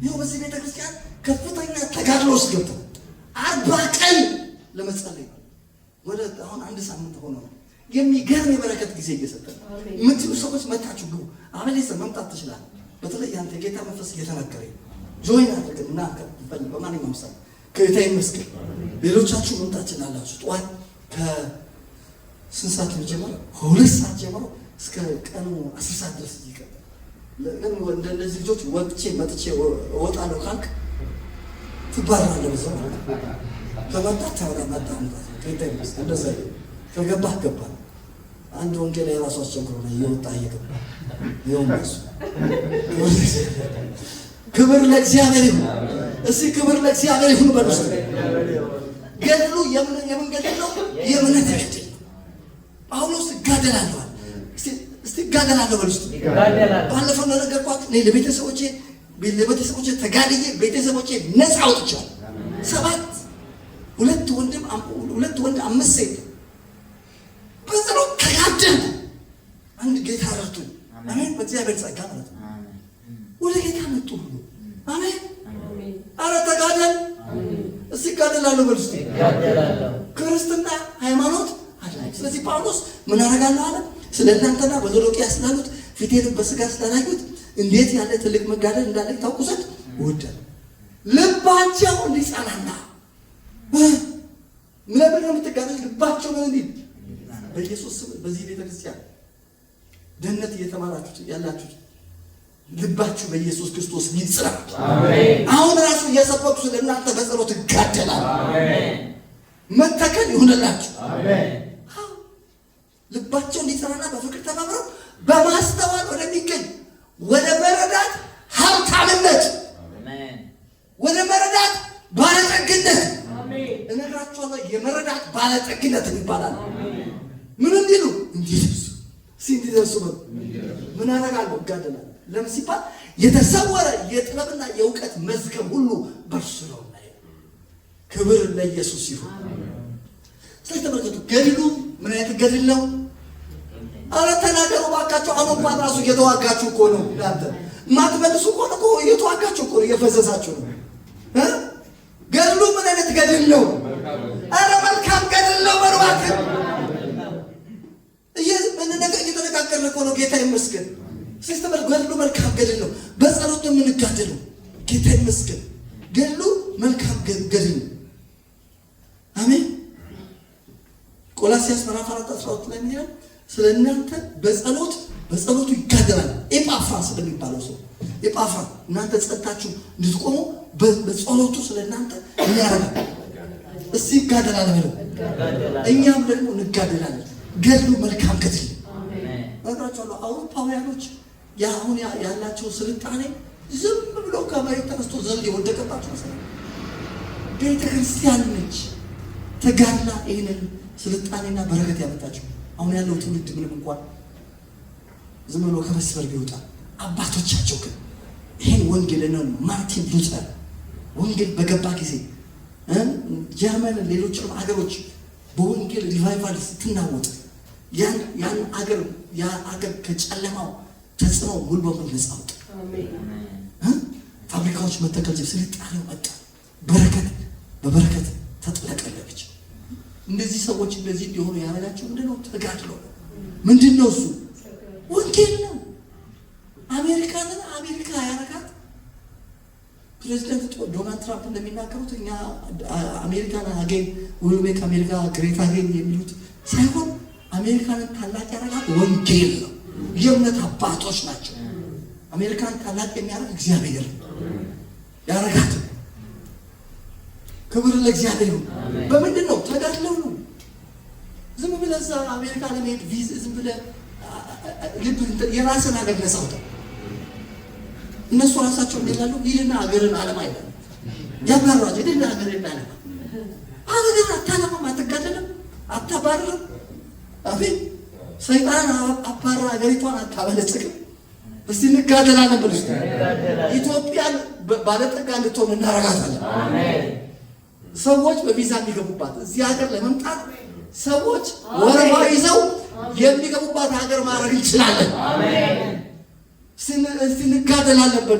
ይኸው በዚህ ቤተክርስቲያን ከፍተኛ ተጋድሎ ውስጥ ገብተው 40 ቀን ለመጸለይ ወደ አሁን 1 ሳምንት ሆኖ የሚገርም የበረከት ጊዜ እየሰጠን የምትሉ ሰዎች መታችሁ ግቡ። አበሌሰ መምጣት ትችላለህ። በተለይ አንተ የጌታ መንፈስ እየተናገረኝ ጆይን አድርገን እና በማንኛውም ሰዓት ከጌታ ይመስገን። ሌሎቻችሁ መምጣት ትችላላችሁ። ጠዋት ከስንት ሰዓት ጀምሮ 2 ሰዓት ጀምሮ እስከ ቀኑ 10 ሰዓት ድረስ ይቀጥላል። ለምን እንደዚህ ልጆች ወጥቼ መጥቼ እወጣለሁ ካልክ ትባላለህ። በዛው ከመጣህ ተመጣጣ ከጌታ ይመስገን። እንደዛ ከገባህ ገባህ። አንድ ወንጌል የራሱ አስቸግሮ ነው እየወጣ እየገባ ይወምስ። ክብር ለእግዚአብሔር ይሁን። እስኪ ክብር ለእግዚአብሔር ይሁን በሉስ። ገድሉ የምን ገድል ነው? የእምነት ገድል። ጳውሎስ እጋደላለሁ አለ። እስቲ እጋደላለሁ በሉስ። ባለፈው እንደነገርኳችሁ እኔ ለቤተሰቦቼ ተጋድዬ ቤተሰቦቼ ነፃ አውጥቻለሁ። 7 2 ወንድ 5 ሴት በጸሎት ተጋደል። አንድ ጌታ ረድቶኝ፣ አሜን። በእግዚአብሔር ጸጋ ማለት ነው። ወደ ጌታ መጡ። አሜን። አረ ተጋደል። እስቲ እጋደላለሁ በሉ። እስቲ ክርስትና ሃይማኖት አለ። ስለዚህ ጳውሎስ ምን አደርጋለሁ አለ? ስለ እናንተና በሎዶቅያ ስላሉት ፊቴንም በስጋ ስላላዩት እንዴት ያለ ትልቅ መጋደል እንዳለ ታውቁ ዘንድ እወዳለሁ። ልባቸው እንዲጸናና ለምን ነው የምትጋደል? ልባቸው ነው እንዴ? በኢየሱስ ስም በዚህ ቤተክርስቲያን ደህንነት እየተማራችሁ ያላችሁ ልባችሁ በኢየሱስ ክርስቶስ ይጽና። አሜን። አሁን ራሱ እየሰበኩ ስለ እናንተ በጸሎት እጋደላለሁ። አሜን። መተከል ይሁንላችሁ። አሜን። ልባቸው እንዲጸናና በፍቅር ተባብረው በማስተዋል ወደሚገኝ ወደ መረዳት ሀብታምነት፣ አሜን፣ ወደ መረዳት ባለጠግነት፣ አሜን። እነግራችኋለሁ የመረዳት ባለጠግነት ይባላል። አሜን። ምን እንዲሉ እንዲደርሱ ሲንዲደርሱ ምን አደርጋለሁ? እጋደላለሁ። ለምን ሲባል የተሰወረ የጥበብና የእውቀት መዝገብ ሁሉ በእርሱ ነው። ክብር ለኢየሱስ ይሁን። ስለዚህ ተመልከቱ፣ ገድሉ ምን አይነት ገድል ነው? አረ ተናገሩ ባካችሁ። አሁን እንኳን ራሱ እየተዋጋችሁ እኮ ነው። እናንተ ማትመልሱ ከሆነ እኮ እየተዋጋችሁ እኮ ነው፣ እየፈዘዛችሁ ነው። ገድሉ ምን አይነት ገድል ነው? አረ መልካም ገድል ነው። በርባክ እየተነጋገርን እኮ ነው። ጌታ ይመስገን። ሲስተም ገድሉ መልካም ገድል ነው። በጸሎት ነው የምንጋደለው። ጌታ ይመስገን። ገድሉ መልካም ገድል ነው። አሜን። ቆላስይስ ምዕራፍ 4:12 ላይ ምን ይላል? ስለ እናንተ በጸሎቱ ይጋደላል። ኤጳፍራ ስለሚባለው ሰው ኤጳፍራ እናንተ ጸጥታችሁ እንድትቆሙ በጸሎቱ ስለ እናንተ ያደርጋል። እስቲ ይጋደላል ብለው እኛም ደግሞ እንጋደላለን። ገድሉ መልካም ገድል ነግራችኋለሁ። አውሮፓውያኖች አሁን ያላቸው ስልጣኔ ዝም ብሎ ከመሬት ተነስቶ ዘንድ የወደቀባቸው መሰለኝ። ቤተ ክርስቲያን ነች ተጋድላ ይህንን ስልጣኔና በረከት ያመጣቸው። አሁን ያለው ትውልድ ምንም እንኳን ዝም ብሎ ከመስመር ቢወጣ፣ አባቶቻቸው ግን ይህን ወንጌል ነው። ማርቲን ሉተር ወንጌል በገባ ጊዜ ጀርመን፣ ሌሎችም ሀገሮች በወንጌል ሪቫይቫል ስትናወጥ ያን አገር ከጨለማው ተጽዕኖ ሙሉ በሙሉ ነፃ ወጣ። ፋብሪካዎች መተከል፣ ስልጣኔው መጣ፣ በበረከት ተጥለቀለቀች። እንደዚህ ሰዎች እንደዚህ እንዲሆኑ ያደረጋቸው ምንድነው? ተጋድሎ ነው። ምንድነው እሱ? ወንጌል ነው። አሜሪካ ያደረጋት ፕሬዚደንት ዶናልድ ትራምፕ እንደሚናገሩት እኛ አሜሪካን አገኝ ዊል ሜክ አሜሪካ ግሬት አገኝ የሚሉት ሳይሆን አሜሪካንን ታላቅ ያደረጋት ወንጌል ነው። የእምነት አባቶች ናቸው። አሜሪካን ታላቅ የሚያደርግ እግዚአብሔር ያደረጋት። ክብር ለእግዚአብሔር። በምንድን ነው? ተጋድለው ነው። ዝም ብለህ እዛ አሜሪካ ለመሄድ ቪዛ ዝም ብለህ የራስን ሀገር ነፃ አውጣ። እነሱ ራሳቸው እንደላሉ ይልና ሀገርን ዓለም አይደለም ያባራጅ ይልና ሀገርን ዓለም ሀገርን አታለማም፣ አትጋደልም፣ አታባርርም። አቤት ሰይጣን አባራ ሀገሪቷን አታበለጽግም። እስቲ እንጋደላለን ብሎ ኢትዮጵያን ባለጠጋ እንድትሆን እናረጋታለን። ሰዎች በቪዛ የሚገቡባት እዚህ ሀገር ለመምጣት ሰዎች ወረፋ ይዘው የሚገቡባት ሀገር ማድረግ እንችላለን። እስቲ እንጋደላለን ብሎ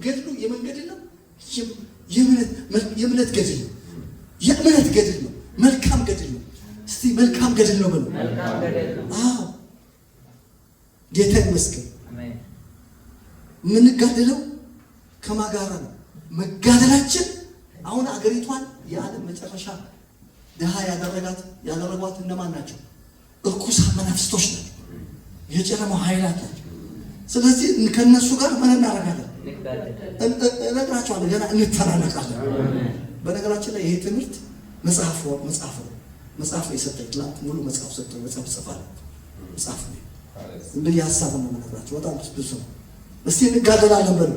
ገድሉ የመንገድ ነው። የእምነት ገድል ነው። የእምነት ገድል ነው። መልካም ገድል ነው። እስቲ መልካም ገድል ነው ብሎ አዎ ጌታ ይመስገን። የምንጋደለው ከማጋራ ነው። መጋደላችን አሁን አገሪቷን የዓለም መጨረሻ ድሃ ያደረጓት እነማን ናቸው? እርኩሳን መናፍስቶች ናቸው። የጨለማው ኃይላት ናቸው። ስለዚህ ከነሱ ጋር ምን እናደርጋለን? እነግራቸዋለሁ። ገና እንተናነቃለን። በነገራችን ላይ ይሄ ትምህርት መጽሐፍ ነው የሰጠኝ። ትናንት ሙሉ መጽሐፍ ሰጠኝ። መጽሐፍ ጽፋለሁ። መጽሐፍ ነው እንግዲህ ሀሳብ ነው የምነግራቸው። በጣም ብዙ ነው። እስቲ እንጋደላለን በሉ።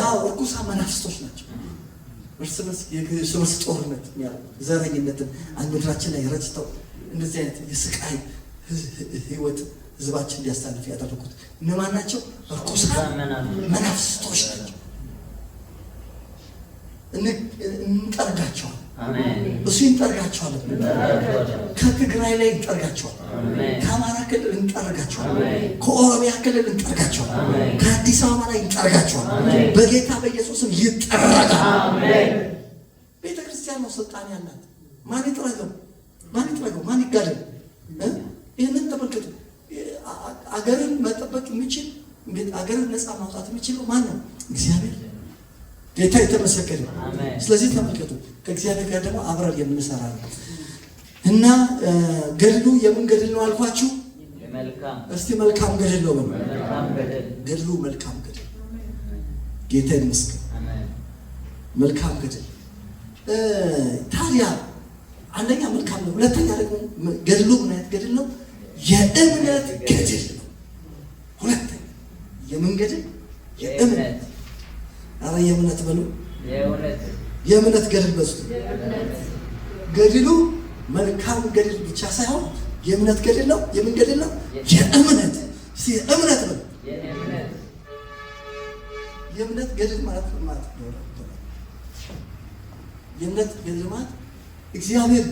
አዎ እርኩሳን መናፍስቶች ናቸው። እርስ በርስ ጦርነት ዘረኝነትን ምድራችን ላይ ረጭተው እንደዚህ አይነት የስቃይ ህይወት ህዝባችን እንዲያሳልፍ ያደረጉት እነማን ናቸው? እርኩሳን መናፍስቶች ናቸው። እንጠርጋቸዋለን። እሱ እንጠርጋቸዋለን። ከትግራይ ላይ እንጠርጋቸዋለን። ከአማራ ክልል እንጠርጋቸዋለን። ከኦሮሚያ ክልል እንጠርጋቸዋለን። ከአዲስ አበባ ላይ እንጠርጋቸዋለን። በጌታ በኢየሱስም ይጠረጋል። ቤተ ክርስቲያን ነው ስልጣን ያላት። ማን ይጥረገው? ማን ይጋደል? ይህንን ተመልከቱ። አገርን መጠበቅ የሚችል አገርን ነፃ ማውጣት የሚችለው ማን ነው? እግዚአብሔር። ጌታ የተመሰገነ። ስለዚህ ተመልከቱ፣ ከእግዚአብሔር ጋር ደግሞ አብረን የምንሰራ ነው እና ገድሉ የምን ገድል ነው አልኳችሁ? እስቲ መልካም ገድል ነው። ገድሉ መልካም ገድል። ጌታ ይመስገን። መልካም ገድል ታዲያ አንደኛ መልካም ነው። ሁለተኛ ደግሞ ገድሉ ምን አይነት ገድል ነው? የእምነት ገድል ነው። ሁለተኛ የምን ገድል? የእምነት። አረ የእምነት በሉ። የእምነት ገድል በሱ ገድሉ መልካም ገድል ብቻ ሳይሆን የእምነት ገድል ነው። የምን ገድል ነው? የእምነት። እምነት በሉ። የእምነት ገድል ማለት ነው። የእምነት ገድል ማለት እግዚአብሔር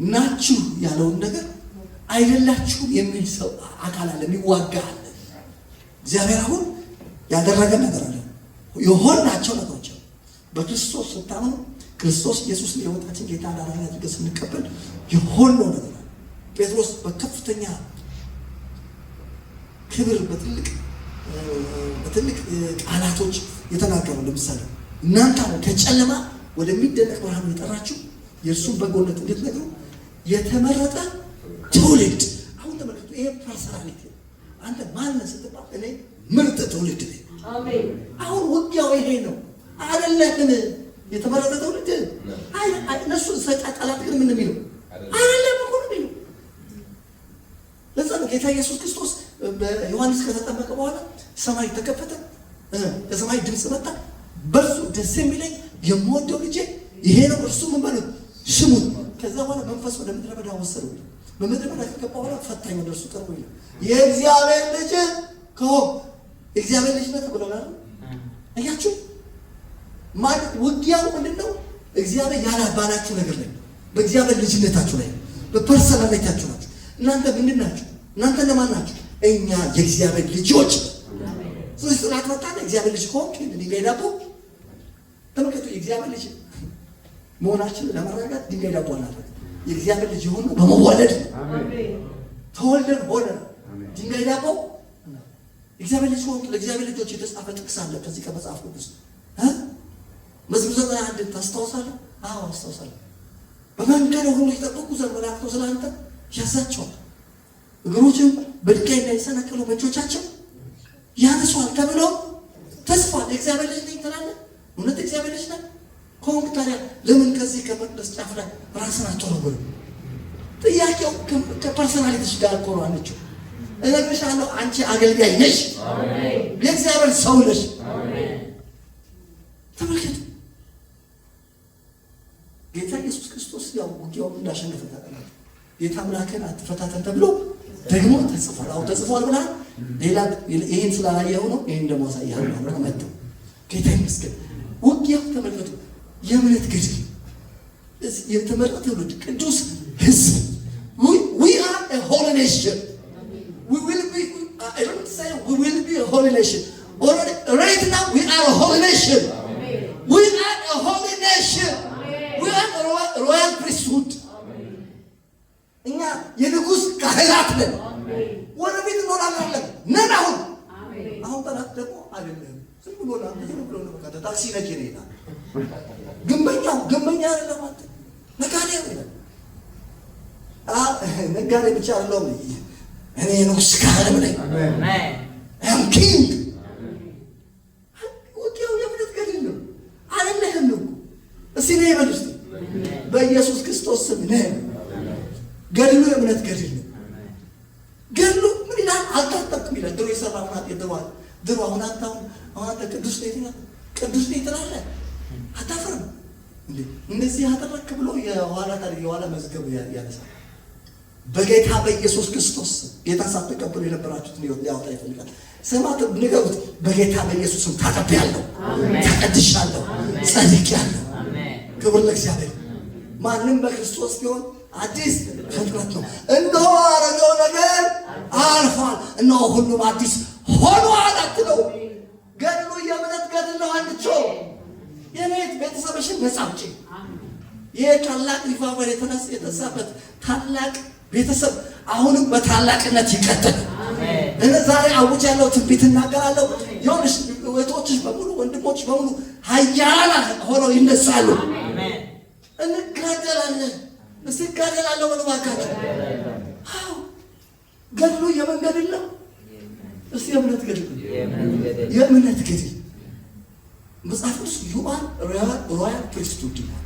ናችሁ ያለውን ነገር አይደላችሁም የሚል ሰው አካል አለ፣ የሚዋጋ አለ። እግዚአብሔር አሁን ያደረገ ነገር አለ። የሆናቸው ነገሮች በክርስቶስ ስታምኑ ክርስቶስ ኢየሱስ የሕይወታችን ጌታ አዳኝ አድርገን ስንቀበል የሆነው ነገር አለ። ጴጥሮስ በከፍተኛ ክብር በትልቅ ቃላቶች የተናገረው ለምሳሌ እናንተ ከጨለማ ወደሚደነቅ ብርሃን የጠራችሁ የእርሱን በጎነት እንድትነግሩ የተመረጠ ትውልድ። አሁን ተመልከቱ፣ ይሄ ፐርሰናሊቲ። አንተ ማነህ ስትባል እኔ ምርጥ ትውልድ ነኝ። አሁን ውጊያው ይሄ ነው አይደለም? የተመረጠ ትውልድ እነሱ ጠላት ግን ምን የሚለው አይደለም እኮ ነው የሚለው። ለዛ ነው ጌታ ኢየሱስ ክርስቶስ በዮሐንስ ከተጠመቀ በኋላ ሰማይ ተከፈተ፣ ከሰማይ ድምፅ መጣ፣ በእርሱ ደስ የሚለኝ የምወደው ልጄ ይሄ ነው፣ እርሱ ምን በሉት ስሙት። ከዛ በኋላ መንፈስ ወደ ምድረ በዳ ወሰደው። በምድረ በዳ ከገባ በኋላ ፈታኝ ወደ እርሱ ቀርቦ ይላል የእግዚአብሔር ልጅ ከሆንክ የእግዚአብሔር ልጅ ነህ ብለናል። አያችሁ ማለት ውጊያው ምንድነው? እግዚአብሔር ያላባላችሁ ነገር ላይ በእግዚአብሔር ልጅነታችሁ ላይ በፐርሰናሊቲያችሁ ናችሁ። እናንተ ምንድን ናችሁ? እናንተ ለማን ናችሁ? እኛ የእግዚአብሔር ልጆች። ስለዚህ ጥላት መጣ። እግዚአብሔር ልጅ ከሆንክ ድንጋይ ዳቦ ተመልከቱ። የእግዚአብሔር ልጅ መሆናችንን ለመረጋጋት ድንጋይ ዳቦ አናደርግ። የእግዚአብሔር ልጅ የሆነው በመወለድ ተወልደን ሆነ ድንጋይ ዳቦ እግዚአብሔር ልጅ ሆንክ ለእግዚአብሔር ልጆች የተጻፈ ጥቅስ አለ ከዚህ ከመጽሐፍ ቅዱስ መዝሙር 91 ታስታውሳለህ? አዎ አስታውሳለሁ። በመንገድ ሁሉ ይጠብቁ ዘንድ መላእክቱ ስላንተ ያዛቸዋል፣ እግሮችም በድንጋይ እንዳይሰናከሉ በእጆቻቸው ያነሷል ተብሎ ተጽፏል። የእግዚአብሔር ልጅ ነኝ ትላለህ? እውነት እግዚአብሔር ልጅ ነህ ከሆንክ ታዲያ ለምን ከዚህ ከመቅደስ ጫፍ ላይ ራስን አትወረውርም? ጥያቄው ከፐርሰናሊቲሽ ጋር እኮ ነው። አንቺ እነግርሻለሁ፣ አንቺ አገልጋይ ነሽ፣ የእግዚአብሔር ሰው ነሽ። ተመልከቱ፣ ጌታ ኢየሱስ ክርስቶስ ያው ውጊያውን እንዳሸነፈ ታውቃለህ። ጌታ አምላክን አትፈታተን ተብሎ ደግሞ ተጽፏል። አዎ ተጽፏል ብላ ሌላ ይሄን ስላላየው ነው። ይሄን ደግሞ አሳያለሁ ነው መጥተው ጌታ ይመስገን። ውጊያው ተመልከቱ፣ የእምነት ገድል የተመረጠ ትውልድ ቅዱስ ሕዝብ we are a holy nation. We will be I don't say we will be a holy nation. Already, right now we are a holy nation. We are a holy nation. We are a royal priesthood. እኛ የንጉስ ካህናት ነን። ወደፊት እንሆናለን ነን። አሁን ጠላት ደግሞ አይደለም። ዝም ብሎ ነው በቃ ታክሲ ነጭ ነው። ግንበኛ አይደለም አንተ ነጋዴ ነው። ነጋዴ ብቻ አይደለም። እኔ ንጉስ ካህን ነኝ። አም ኪንግ። ወዲያው የእምነት ገድል ነው አይደለም ነው። እስኪ ነይ በል እስኪ በኢየሱስ ክርስቶስ ስም ነይ። ገድሉ የእምነት ገድል ነው። ገድሉ ምን ይላል? አልታጠቅም ይላል። ድሮ የሰራው ማለት ይደዋል። ድሮ አሁን አንተ ቅዱስ ነኝ ትላለህ። አታፍርም እንዴ? እንደዚህ አደረክ ብሎ የኋላ መዝገቡ ያነሳል። በጌታ በኢየሱስ ክርስቶስ ጌታ ሳትቀበሉ የነበራችሁትን ሕይወት ሊያወጣ ይፈልጋል። ስማት ንገሩት። በጌታ በኢየሱስ ስም ታጠብያለሁ፣ ተቀድሻለሁ፣ ጸድቄያለሁ። ክብር ለእግዚአብሔር። ማንም በክርስቶስ ቢሆን አዲስ ፍጥረት ነው። እነሆ አሮጌው ነገር አልፏል፣ እነሆ ሁሉም አዲስ ሆኗል አትለው። ገድሉ የእምነት ገድል ነው። አንድቾ የቤት ቤተሰብሽን ነፃ አውጪ። ይህ ታላቅ ሪቫይቫል የተነሳበት ታላቅ ቤተሰብ አሁንም በታላቅነት ይቀጥል። እኔ ዛሬ አውጅ ያለው ትንቢት እናገራለሁ። ይኸውልሽ እህቶችሽ በሙሉ ወንድሞችሽ በሙሉ ኃያላን ሆነው ይነሳሉ። እንጋደላለን። እስቲ እጋደላለሁ በሉ እባካችሁ። አዎ ገድሉ የምን ገድል ነው? እስቲ የእምነት ገድል ነው። የእምነት ገድል መጽሐፍ ቅዱስ ዩ አር ሮያል ፕሪስትሁድ ይላል።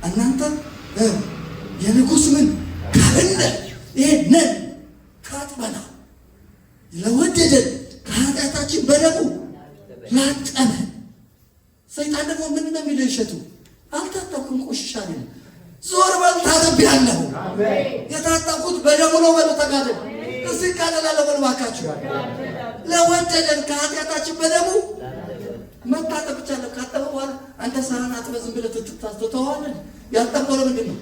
እናንተ የንጉሥ ምን ካህን ነን። ይሄ ነን ታጥበናል። ለወደደን ከኃጢአታችን በደሙ ላጠበን። ሰይጣን ደግሞ ምን ነው የሚለው? እሸቱ አልታጠብኩም ቆሽሻለሁ። ዞር በል ታጠብያለሁ። የታጠብኩት በደሙ ነው በሉ ተጋደል። እስቲ እጋደላለሁ በሉ እባካችሁ። ለወደደን ከኃጢአታችን በደሙ መታጠብ ብቻ ነው። ካጠበ በኋላ አንተ ሳህን አጥበህ ዝም ብለህ ትተዋለህ። ያጠበው ለምንድን ነው?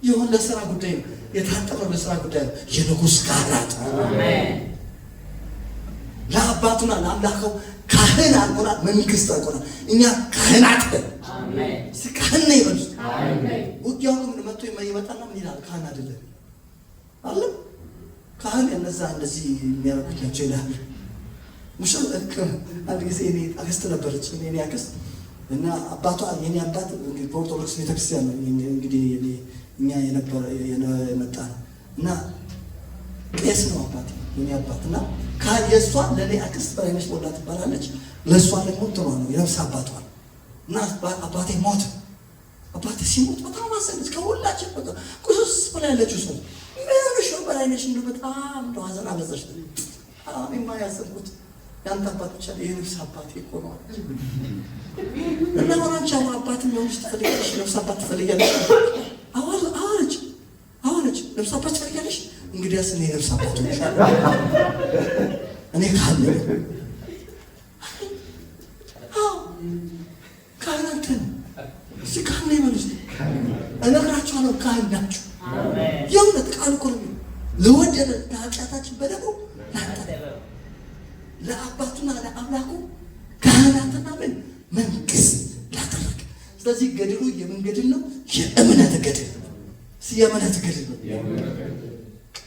ይሁን ለስራ ጉዳይ ነው። የታጠበው ለስራ ጉዳይ ነው። የንጉሥ ካህናት ለአባቱና ለአምላከው ካህን አልቆናል፣ መንግስት አልቆናል። እኛ ካህናት ነን። እስቲ ካህን ነኝ በሉ። ውጊያው ምን መጥቶ ይመጣና ምን ይላል? ካህን አይደለም አለ። ካህን እነዛ እንደዚህ የሚያደርጉት ናቸው ይላል። ሙሽል አንድ ጊዜ እኔ አክስት ነበረች። እኔ አክስት እና አባቷ የኔ አባት እንግዲህ በኦርቶዶክስ ቤተክርስቲያን ነው እንግዲህ እኛ የመጣ ነው እና ቄስ ነው አባቴ የኔ አባት እና የእሷ ለእኔ አክስት በላይነሽ ሞላ ትባላለች። ለእሷ ደግሞ እንትኗ ነው የነፍስ አባቷ እና አባቴ ሞት። አባቴ ሲሞት በጣም አዘነች። ከሁላችን በቃ ቁሱስ ብላ ያለችው ሰው ምንሽ በላይነሽ እንደ በጣም ሐዘን አበዛች። እኔማ ያዘንኩት ያንተ አባት ብቻ የነፍስ አባቴ እኮ ነው እና ወራንቻ አባትም ነው ትፈልጊያለሽ? ነፍስ አባት ትፈልጊያለሽ? አዋለች ነፍስ አባት ትፈልጊያለሽ? እንግዲያስ እኔ ነፍስ አባት ነኝ። እኔ ካህን ነኝ። ካህናት ነን። እስኪ ካህን ነኝ በሉ። እነግራችኋለሁ፣ ካህን ናችሁ። የእውነት ቃል እኮ ነው። ለወደደን ከኃጢአታችን በደሙ ላጠበን ለአባቱና ለአምላኩ ካህናትና መንግስት ላደረገ። ስለዚህ ገድሉ የምን ገድል ነው? የእምነት ገድል። የእምነት ገድል ነው።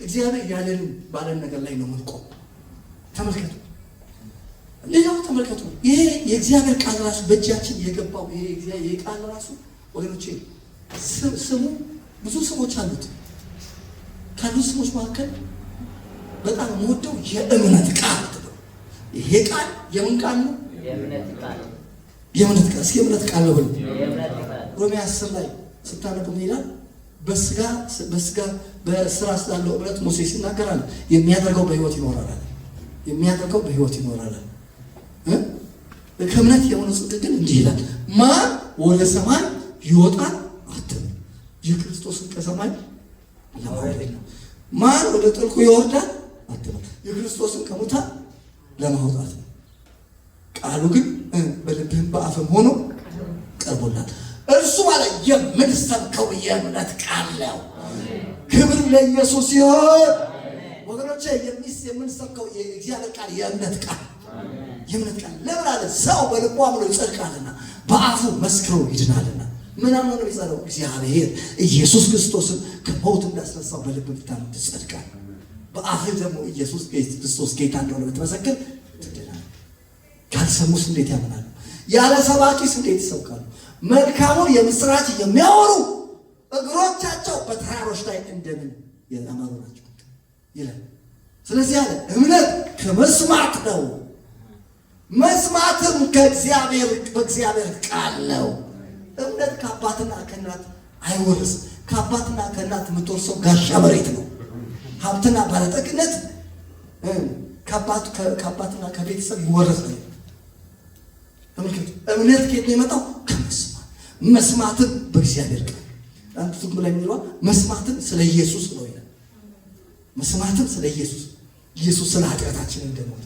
እግዚአብሔር ያለን ባለን ነገር ላይ ነው የምንቆም። ተመልከቱ፣ ሌላው ተመልከቱ፣ ይሄ የእግዚአብሔር ቃል ራሱ በእጃችን የገባው ይሄ ቃል ራሱ ወገኖቼ ስሙ ብዙ ስሞች አሉት። ካሉት ስሞች መካከል በጣም የምወደው የእምነት ቃል ነው። ይሄ ቃል የምን ቃል ነው? የእምነት ቃል። የእምነት ቃል። እስኪ የእምነት ቃል ነው ብሎ ሮሜ 10 ላይ ስታነቡ ይላል በስጋ በስራ ስላለው እምነት ሙሴ ሲናገራል የሚያደርገው በህይወት ይኖራል። የሚያደርገው በህይወት ይኖራል። ከእምነት የሆነ ጽድቅ ግን እንዲህ ይላል፣ ማን ወደ ሰማይ ይወጣል አትበል፣ የክርስቶስን ከሰማይ ለማውረድ ነው። ማን ወደ ጥልቁ ይወርዳል አትበል፣ የክርስቶስን ከሙታን ለማውጣት ነው። ቃሉ ግን በልብህም በአፍም ሆኖ ቀርቦላል። እርሱ ማለት የምንሰብከው የእምነት ቃል ነው። ክብር ለኢየሱስ ይሁን። ወገኖቼ የምንሰብከው የእግዚአብሔር ቃል የእምነት ቃል የእምነት ቃል ለምን አለ? ሰው በልቡ አምኖ ይጸድቃልና በአፉ መስክሮ ይድናልና። ምን አምኖ ነው የሚጸድቀው? እግዚአብሔር ኢየሱስ ክርስቶስን ከሞት እንዳስነሳው በልብ ብታምን ትጸድቃለህ። በአፍ ደግሞ ኢየሱስ ክርስቶስ ጌታ እንደሆነ ብትመሰክር ትድናለህ። ካልሰሙስ እንዴት ያምናሉ? ያለ ሰባኪስ እንዴት ይሰብካሉ? መልካሙን የምስራች የሚያወሩ እግሮቻቸው በተራሮች ላይ እንደምን ያማሩ ናቸው ይላል። ስለዚህ ያለ እምነት ከመስማት ነው፣ መስማትም በእግዚአብሔር ቃል ነው። እምነት ከአባትና ከእናት አይወርስም። ከአባትና ከእናት የምትወርሰው ጋሻ መሬት ነው። ሀብትና ባለጠግነት ከአባትና ከቤተሰብ ይወረሳል። ተመልከቱ፣ እምነት ከየት ነው የመጣው? ከመስማት። መስማትም በእግዚአብሔር ቃል። አንተ ትርጉም ላይ የሚለው መስማትም ስለ ኢየሱስ ነው ይላል። መስማትም ስለ ኢየሱስ ስለ ኃጢአታችን እንደሞተ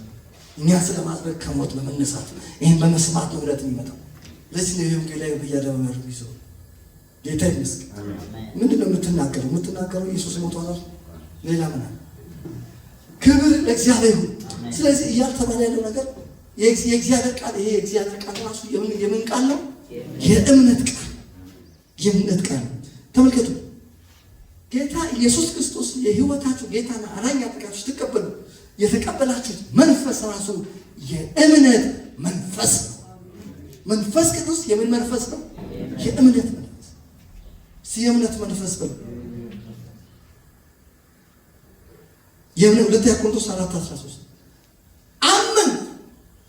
እኛ ስለ ማድረግ ከሞት በመነሳት ይሄን በመስማት ነው እውነት የሚመጣው። ለዚህ ነው ይሄን ላይ በያደረው ይዘው ጌታ ይመስገን። ምንድነው የምትናገረው? ኢየሱስ ሞቷል። ሌላ ምን አለ? ክብር ለእግዚአብሔር ይሁን። ስለዚህ እያልተባለ ያለው ነገር የእግዚአብሔር ቃል ይሄ የእግዚአብሔር ቃል ራሱ የምን ቃል ነው? የእምነት ቃል። የእምነት ቃል ተመልከቱ። ጌታ ኢየሱስ ክርስቶስ የህይወታችሁ ጌታና አዳኝ አድርጋችሁ ስትቀበሉ የተቀበላችሁት መንፈስ ራሱ የእምነት መንፈስ ነው። መንፈስ ቅዱስ የምን መንፈስ ነው? የእምነት መንፈስ። የእምነት መንፈስ ነው። የእምነት ሁለተኛ ቆሮንቶስ 4:13 አመን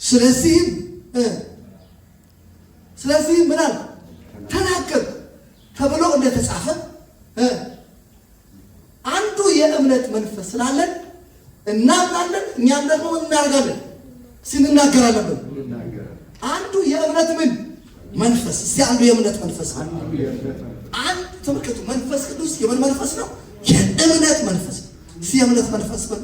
ስለዚህም ምን አለ? ተናገር ተብሎ እንደተጻፈ አንዱ የእምነት መንፈስ ስላለን እናምናለን። እኛም ደግሞ እናደርጋለን፣ እንናገራለን። አንዱ የእምነት መንፈስ አንዱ የእምነት መንፈስ አንድ ተመልከቱ። መንፈስ ቅዱስ የምን መንፈስ ነው? የእምነት መንፈስ ነው። የእምነት መንፈስ ነው።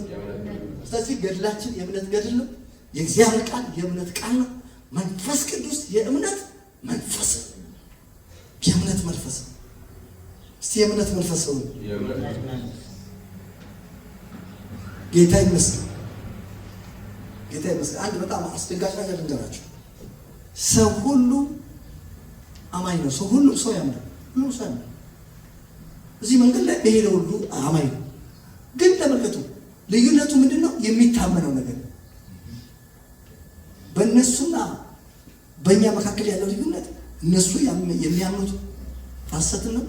ስለዚህ ገድላችን የእምነት ገድል ነው። የእግዚአብሔር ቃል የእምነት ቃል ነው። መንፈስ ቅዱስ የእምነት መንፈስ ነው። የእምነት መንፈስ ነው። የእምነት መንፈስ ነው። ጌታ ይመስገን። አንድ በጣም አስደንጋጭ ነገር ልንገራችሁ። ሰው ሁሉ አማኝ ነው። ሁሉም ሰው ያምናል። እዚህ መንገድ ላይ በሄደ ሁሉ አማኝ ነው። ግን ተመልከቱ፣ ልዩነቱ ምንድን ነው? የሚታመነው ነገር በእነሱና በእኛ መካከል ያለው ልዩነት እነሱ የሚያምኑት ሐሰት ነው፣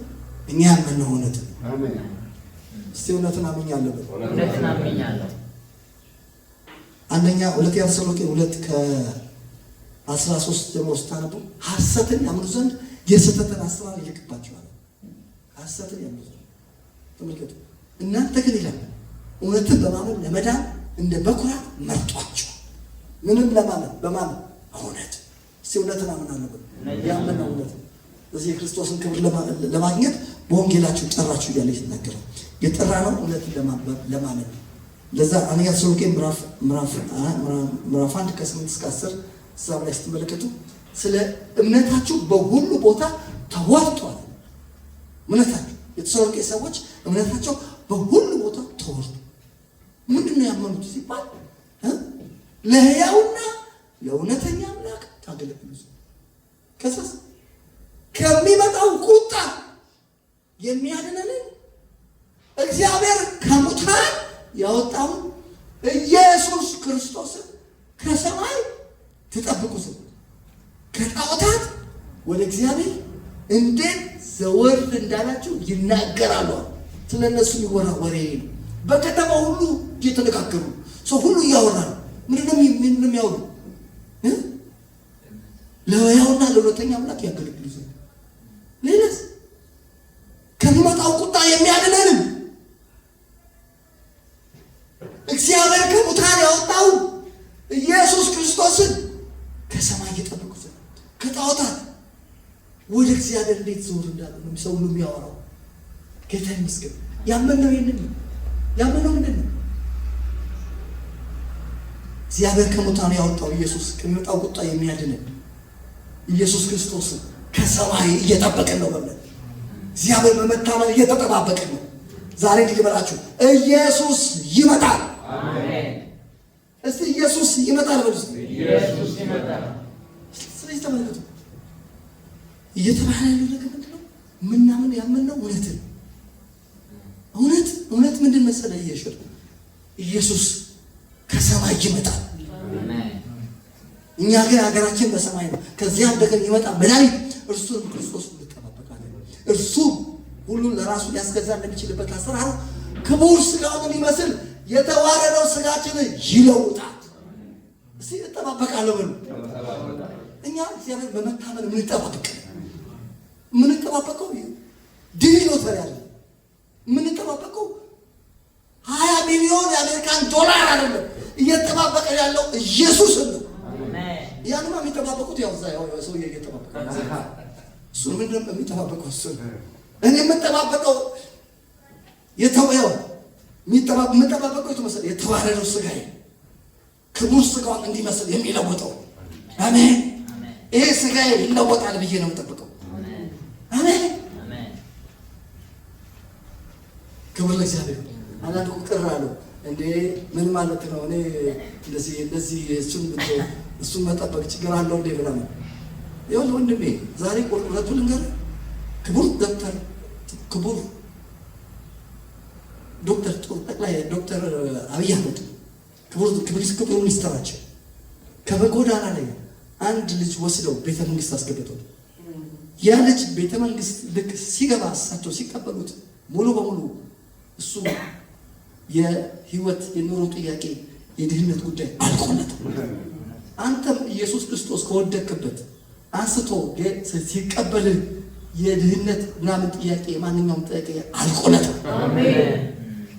እኛ ያመንነው እውነት ነው። እስቲ እውነትን አምኛለሁ። ሁለተኛ ተሰሎንቄ 2:13 ጀምሮ ስታነቡ ሐሰትን ያምኑ ዘንድ የስህተትን አስተማሪ ይልክባቸዋል። ሐሰትን ያምኑ ዘንድ ተመልከቱ። እናንተ ግን ይላል እውነትን በማመን ለመዳን እንደ በኩራት መርጧቸው። ምንም በማመን እውነት። እስቲ እውነትን አምናለሁ። ያመንነው እውነት ነው። እዚህ የክርስቶስን ክብር ለማግኘት በወንጌላችሁ ጠራችሁ እያለ ይናገራል። የጠራነው እውነትን ለማመን ነው። ለዛ አንደኛ ተሰሎንቄ ምዕራፍ 1 ከ8-10 እዛም ላይ ስትመለከቱ ስለ እምነታችሁ በሁሉ ቦታ ተወርቷል። እምነታችሁ የተሰሎንቄ ሰዎች እምነታቸው በሁሉ ቦታ ተወርቷል። ምንድን ነው ያመኑት ሲባል ለሕያውና ለእውነተኛ አምላክ ታገለግሉ ከዛስ ከሚመጣው ቁጣ የሚያድነንን እግዚአብሔር ከሙታን ያወጣውን ኢየሱስ ክርስቶስን ከሰማይ ትጠብቁ ዘንድ ከጣዖታት ወደ እግዚአብሔር እንዴት ዘወር እንዳላችሁ ይናገራሉ። ስለነሱ የሚወራ ወሬ ነው። በከተማ ሁሉ እየተነጋገሩ ሰው ሁሉ እያወራ ነው። ምንድነው የሚያወሩ? ለሕያውና ለእውነተኛ አምላክ ያገለግሉ ዘንድ ሌላስ ከሚመጣው ቁጣ የሚያድነንም እግዚአብሔር ከሙታን ያወጣው ኢየሱስ ክርስቶስን ከሰማይ እየጠበቁ ዘንድ ከጣዖታት ወደ እግዚአብሔር እንዴት ዞር እንዳለ ነው ሰው ሁሉ የሚያወራው። ጌታ ይመስገን። ያመነው ይሄንን ነው። ያመነው ምንድን ነው? እግዚአብሔር ከሙታን ያወጣው ኢየሱስ ከሚመጣው ቁጣ የሚያድነን ኢየሱስ ክርስቶስን ከሰማይ እየጠበቅን ነው። በእምነት እግዚአብሔር በመታመን እየተጠባበቅን ነው። ዛሬ ልበላችሁ ኢየሱስ ይመጣል። አሜን። እስቲ ኢየሱስ ይመጣል በሉ። ኢየሱስ ይመጣል። ስለዚህ ተመልከቱ እየተባለ ያለው ነገር ምንድን ነው? ምናምን ያመንነው እውነትን እውነት ምንድን መሰለህ? ኢየሱስ ከሰማይ ይመጣል። እኛ ግን ሀገራችን በሰማይ ነው። ከዚያ እንደገና ይመጣ መድኃኒት እርሱን ክርስቶስ እንጠባበቃለን። እርሱ ሁሉን ለራሱ ሊያስገዛ እንደሚችልበት አሰራር ክቡር ስጋውን ሊመስል የተዋረደው ስጋችንን ይለውጣል። እስቲ እንጠባበቃለሁ በሉ። እኛ እግዚአብሔር በመታመን የምንጠባበቀው ድል ሎተሪ አለ። የምንጠባበቀው 20 ሚሊዮን የአሜሪካን ዶላር አይደለም። እየተጠባበቀ ያለው ኢየሱስን ነው። ያንማ የሚጠባበቁት ያው ሰውዬ እየተጠባበቀ እሱ ምንድን ነው የሚጠባበቀው? እሱ እኔ የምጠባበቀው የምጠባበቀው የተመሰለ የተዋረደው ስጋዬ ክቡር ስጋውን እንዲመስል የሚለወጠው። አሜን። ይሄ ስጋዬ ይለወጣል ብዬ ነው የምጠብቀው። አሜን። ክብር ለእግዚአብሔር። አንዳንድ ቁጥር አለው እንዴ ምን ማለት ነው? እኔ እንደዚህ እሱን መጠበቅ ችግር አለው እንዴ ብለህ ይሁን ወንድሜ፣ ዛሬ ቁርጥረቱ ልንገርህ። ክቡር ዶክተር አብይ አህመድ ክቡር ሚኒስትራቸው ከበጎዳና ላይ አንድ ልጅ ወስደው ቤተ መንግስት አስገብተው ያ ልጅ ቤተ መንግስት ልክ ሲገባ እሳቸው ሲቀበሉት ሙሉ በሙሉ እሱ የህይወት የኑሮ ጥያቄ የድህነት ጉዳይ አልቆለት። አንተም ኢየሱስ ክርስቶስ ከወደቅበት አንስቶ ሲቀበል የድህነት ምናምን ጥያቄ ማንኛውም ጥያቄ አልቆለት። አሜን።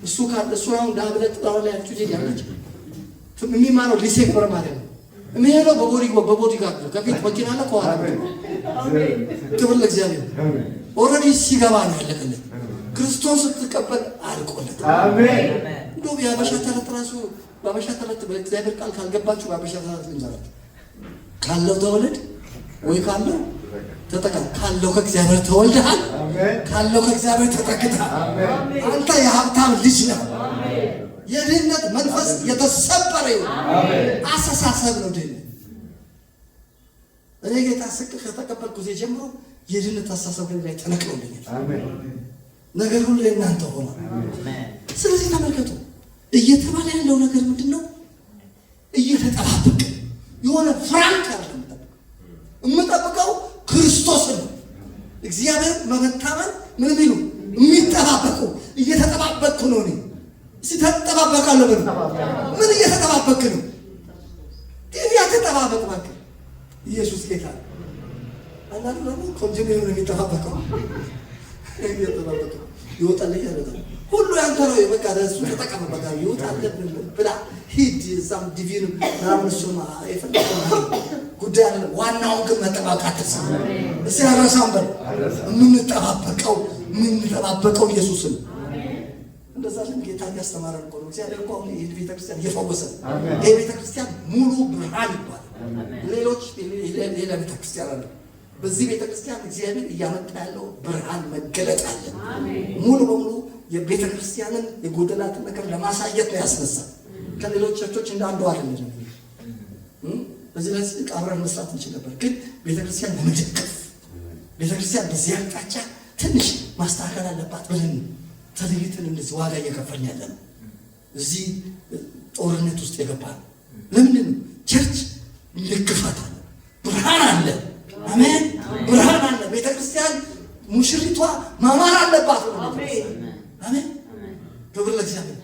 እሱ አሁን ዳብለት ጣውላ ያችሁ ያለች የሚማረው ሊሴ ኮረ ማለት ነው። የሚሄደው በቦዲ ጋርድ ነው። ከፊት መኪና አለ ከኋላ። አሜን። ክብር ለእግዚአብሔር። ኦልሬዲ ሲገባ ነው ያለቀለት። ክርስቶስ ስትቀበል አልቆለት። አሜን። እንደው የአበሻ ተረት ራሱ በአበሻ ተረት በእግዚአብሔር ቃል ካልገባችሁ በአበሻ ተረት ልንገራችሁ። ካለው ተወለድ ወይ ካለው ተጠቀም። ካለው ከእግዚአብሔር ተወልደሃል። ካለው ከእግዚአብሔር ተጠቅተሃል። አንተ የሀብታም ልጅ ነህ። የድህነት መንፈስ የተሰበረ ይሁን። አስተሳሰብ ነው ድህነት። እኔ ጌታ ስቅ ከተቀበልኩ ጊዜ ጀምሮ የድህነት አስተሳሰብ ላይ ተነቅሎልኛል። ነገር ሁሉ የእናንተ ሆኗል። ስለዚህ ተመልከቱ እየተባለ ያለው ነገር ምንድን ነው? እየተጠባበቅ የሆነ ፍራንክ አይደለም የምጠብቀው ክርስቶስን ነው። እግዚአብሔር በመታመን ምን የሚሉ የሚጠባበቁ እየተጠባበቅኩ ነው። እኔ ተጠባበቃለሁ በሉ። ምን እየተጠባበቅ ነው? ዲቪያ ተጠባበቅ እባክህ። ኢየሱስ ጌታ። አንዳንዱ ደግሞ ኮንቲኒው ነው የሚጠባበቀው። እየተጠባበቀ ይወጣል ያለ ሁሉ ያንተ ነው። በቃ እሱ ተጠቀመ። በቃ ይወጣል ብላ ሂድ። እዛም ዲቪን ምናምን እሱማ የፈለገው ጉዳይ አለ። ዋናውን ግን መጠባበቅ አትርሳ። እስኪ አረሳም በል። የምንጠባበቀው ኢየሱስን እንደዛ ልን ጌታ እያስተማረን እኮ ነው። እግዚአብሔር እኮ አሁን ይህ ቤተክርስቲያን እየፈወሰ ይህ ቤተክርስቲያን ሙሉ ብርሃን ይባላል። ሌሎች ሌላ ቤተክርስቲያን አለ። በዚህ ቤተክርስቲያን እግዚአብሔር እያመጣ ያለው ብርሃን መገለጥ አለ። ሙሉ በሙሉ የቤተክርስቲያንን የጎደላትን ነገር ለማሳየት ነው ያስነሳል። ከሌሎች ቸርቾች እንዳንዱ አይደለም። በዚህ ላይ አብረን መስራት እንችል ነበር፣ ግን ቤተክርስቲያን ለመደገፍ ቤተክርስቲያን በዚህ አቅጣጫ ትንሽ ማስተካከል አለባት ብለን ተለይተን እንደዚህ ዋጋ እየከፈልን ያለ ነው። እዚህ ጦርነት ውስጥ የገባ ነው። ለምንድን ነው ቸርች ንግፈት አለ፣ ብርሃን አለ። አሜን። ብርሃን አለ። ቤተክርስቲያን ሙሽሪቷ ማማር አለባት። አሜን። ክብር ለእግዚአብሔር።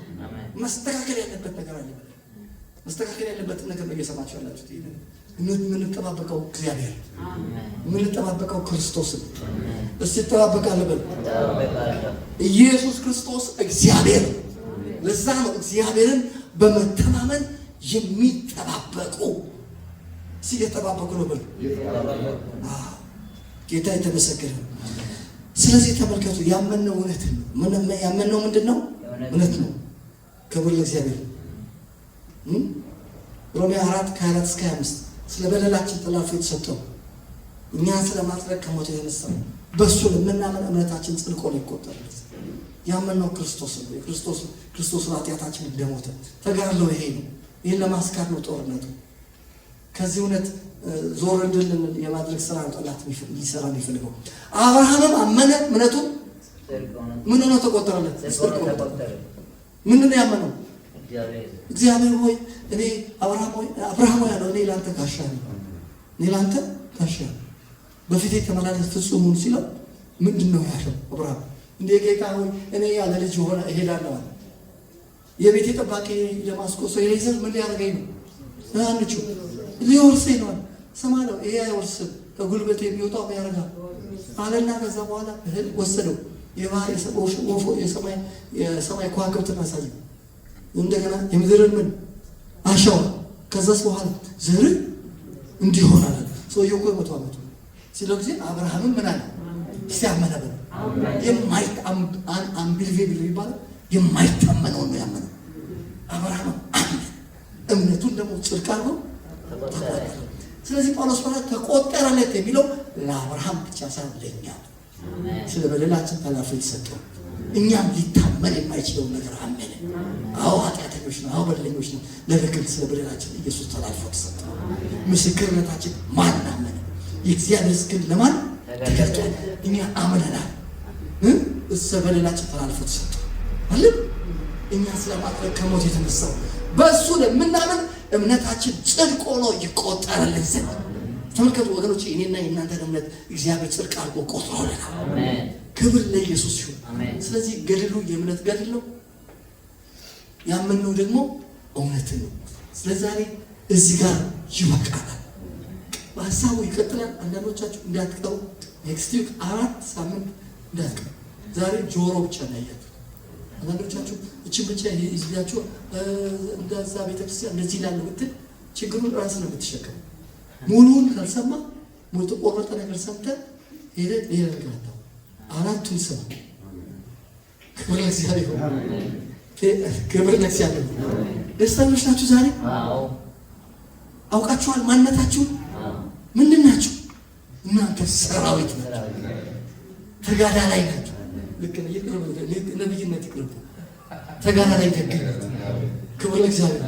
መስተካከል ያለበት ነገር አለ። መስተካከል ያለበትን ነገር እየሰማችሁ ያላችሁት ይሄ የምንጠባበቀው እግዚአብሔር የምንጠባበቀው ክርስቶስን እስቲ ተጠባበቃለህ በል። ኢየሱስ ክርስቶስ እግዚአብሔር። ለዛ ነው እግዚአብሔርን በመተማመን የሚጠባበቁ ሲየተጠባበቁ ነው በል። ጌታ የተመሰገነ። ስለዚህ ተመልከቱ፣ ያመነው እውነት ነው። ያመነው ምንድን ነው? እውነት ነው። ክብር ለእግዚአብሔር። ሮሜ 4:24 እስከ 25 ስለ በደላችን ተላልፎ የተሰጠው እኛን ስለማጽደቅ ከሞት የተነሳው በእሱ ለምናምን እምነታችን ጽድቅ ሆኖ ይቆጠራል። ያመነው ክርስቶስ ነው። ክርስቶስ ኃጢአታችን እንደሞተ ተጋድሎ ይሄ ነው። ይህን ለማስካት ነው ጦርነቱ። ከዚህ እውነት ዞር እንድልን የማድረግ ስራ ጠላት ሊሰራ የሚፈልገው። አብርሃምም አመነ፣ እምነቱም ምን ሆኖ ተቆጠረለት? ጽድቅ ሆኖ። ምንድን ነው ያመነው? እግዚአብሔር ሆይ እኔ አብርሃም ሆይ ያለው እኔ ላንተ ጋሻ ነኝ፣ እኔ ላንተ ጋሻ ነኝ፣ በፊቴ ተመላለስ ፍጹም ሁን ሲለው ምንድን ነው ያለው አብርሃም? እንደ ጌታ ሆይ እኔ ያለ ልጅ ሆነ እሄዳለሁ አለ። የቤቴ ጠባቂ ደማስቆ ሰው ኤሊዘር ምን ሊያደርገኝ ነው? አንቹ ሊወርሰኝ ነው። ስማ ነው ይሄ አይወርስም፣ ከጉልበት የሚወጣው ያደርጋል አለና ከዛ በኋላ እህል ወሰደው። የሰማይ ከዋክብትን አሳየው። እንደገና የምድርን ምን አሻዋ። ከዛስ በኋላ ዘር እንዲሆን አለ። ሰውየው እኮ 100 ዓመቱ ሲለው ጊዜ አብርሃምም ምን አለ? ሲያመነ በል አንቢሊቬብል ይባላል። የማይታመነውን ነው ያመነው። አብርሃም አመነ፣ እምነቱን ደግሞ ጽድቅ አድርጎ ተቆጠረ። ስለዚህ ጳውሎስ ማለት ተቆጠረለት የሚለው ለአብርሃም ብቻ ሳይሆን ለእኛ ስለ በደላችን ተላልፎ የተሰጠው እኛም ሊታመን የማይችለውን ነገር አመነ። አዎ ኃጢአተኞች ነው፣ አዎ በደለኞች ነው። ነገር ግን ስለ በደላችን ኢየሱስ ተላልፎ ተሰጠ። ምስክርነታችን ማን አመነ? የእግዚአብሔር ግን ለማን ተገልጧል? እኛ አምነናል። ስለ በደላችን ተላልፎ ተሰጠ አለ። እኛ ስለማድረግ ከሞት የተነሳው በእሱ ለምናምን እምነታችን ጽድቅ ሆኖ ይቆጠርልን ዘንድ። ተመልከቱ ወገኖች፣ እኔና የእናንተን እምነት እግዚአብሔር ጽድቅ አድርጎ ቆጥሮልናል። ክብር ለኢየሱስ ይሁን። ስለዚህ ገድሉ የእምነት ገድል ነው፣ ያመንነው ደግሞ እውነትን ነው። ስለዛሬ እዚህ ጋር ይበቃናል። በሀሳቡ ይቀጥላል። አንዳንዶቻችሁ እንዳትቀሩ፣ ኔክስት ዊክ 4 ሳምንት እንዳትቀሩ። ዛሬ ጆሮ ብቻ ነው ያያችሁ። አንዳንዶቻችሁ እችን ብቻ ይዝላችሁ እንደዛ ቤተክርስቲያን እንደዚህ ይላል ብትል ችግሩን ራስ ነው የምትሸከመው። ሙሉውን ካልሰማ ሙሉ ተቆረጠ ነገር ሰምተህ ሄደህ ሌላ ነገር አታው። አራቱን ሰማ። ክብር ለእግዚአብሔር ይሁን። ክብር ለእግዚአብሔር ይሁን። ደስተኞች ናችሁ ዛሬ? አውቃችኋል ማንነታችሁን? ምንድን ናችሁ? እናንተ ሰራዊት ናችሁ፣ ተጋዳላይ ናችሁ። ልክ ነው። ነብይነት ይቅርብ፣ ተጋዳላይ ደግነት። ክብር ለእግዚአብሔር።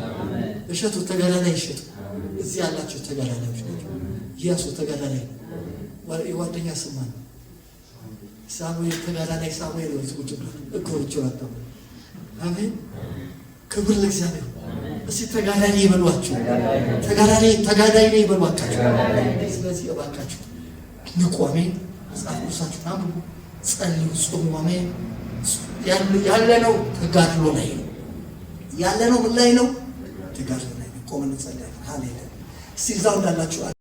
እሸቱ ተጋዳላይ እሸቱ፣ እዚህ ያላችሁ ተጋዳላዮች ናቸው። ኢያሱ ተጋዳላይ የጓደኛ ስማ ነው። ሳሙኤል ተጋዳላይ ሳሙኤል ነው። ቁጭ ብሎ እኮ ይችላል። አሜን። ክብር ለእግዚአብሔር። እስቲ ተጋዳላይ ይበሏችሁ፣ ተጋዳላይ ነው ይበሏችሁ። ስለዚህ እባካችሁ ንቁ። አሜን። መጽሐፍ ቅዱሳችሁን አንብቡ፣ ጸልዩ፣ ጾሙ። አሜን። ያለነው ተጋድሎ ላይ ነው። ያለነው ምን ላይ ነው? ተጋድሎ ላይ ነው። ቆመን እንጸልያለን። ሃሌሉያ። እስቲ እዛው እንዳላችሁ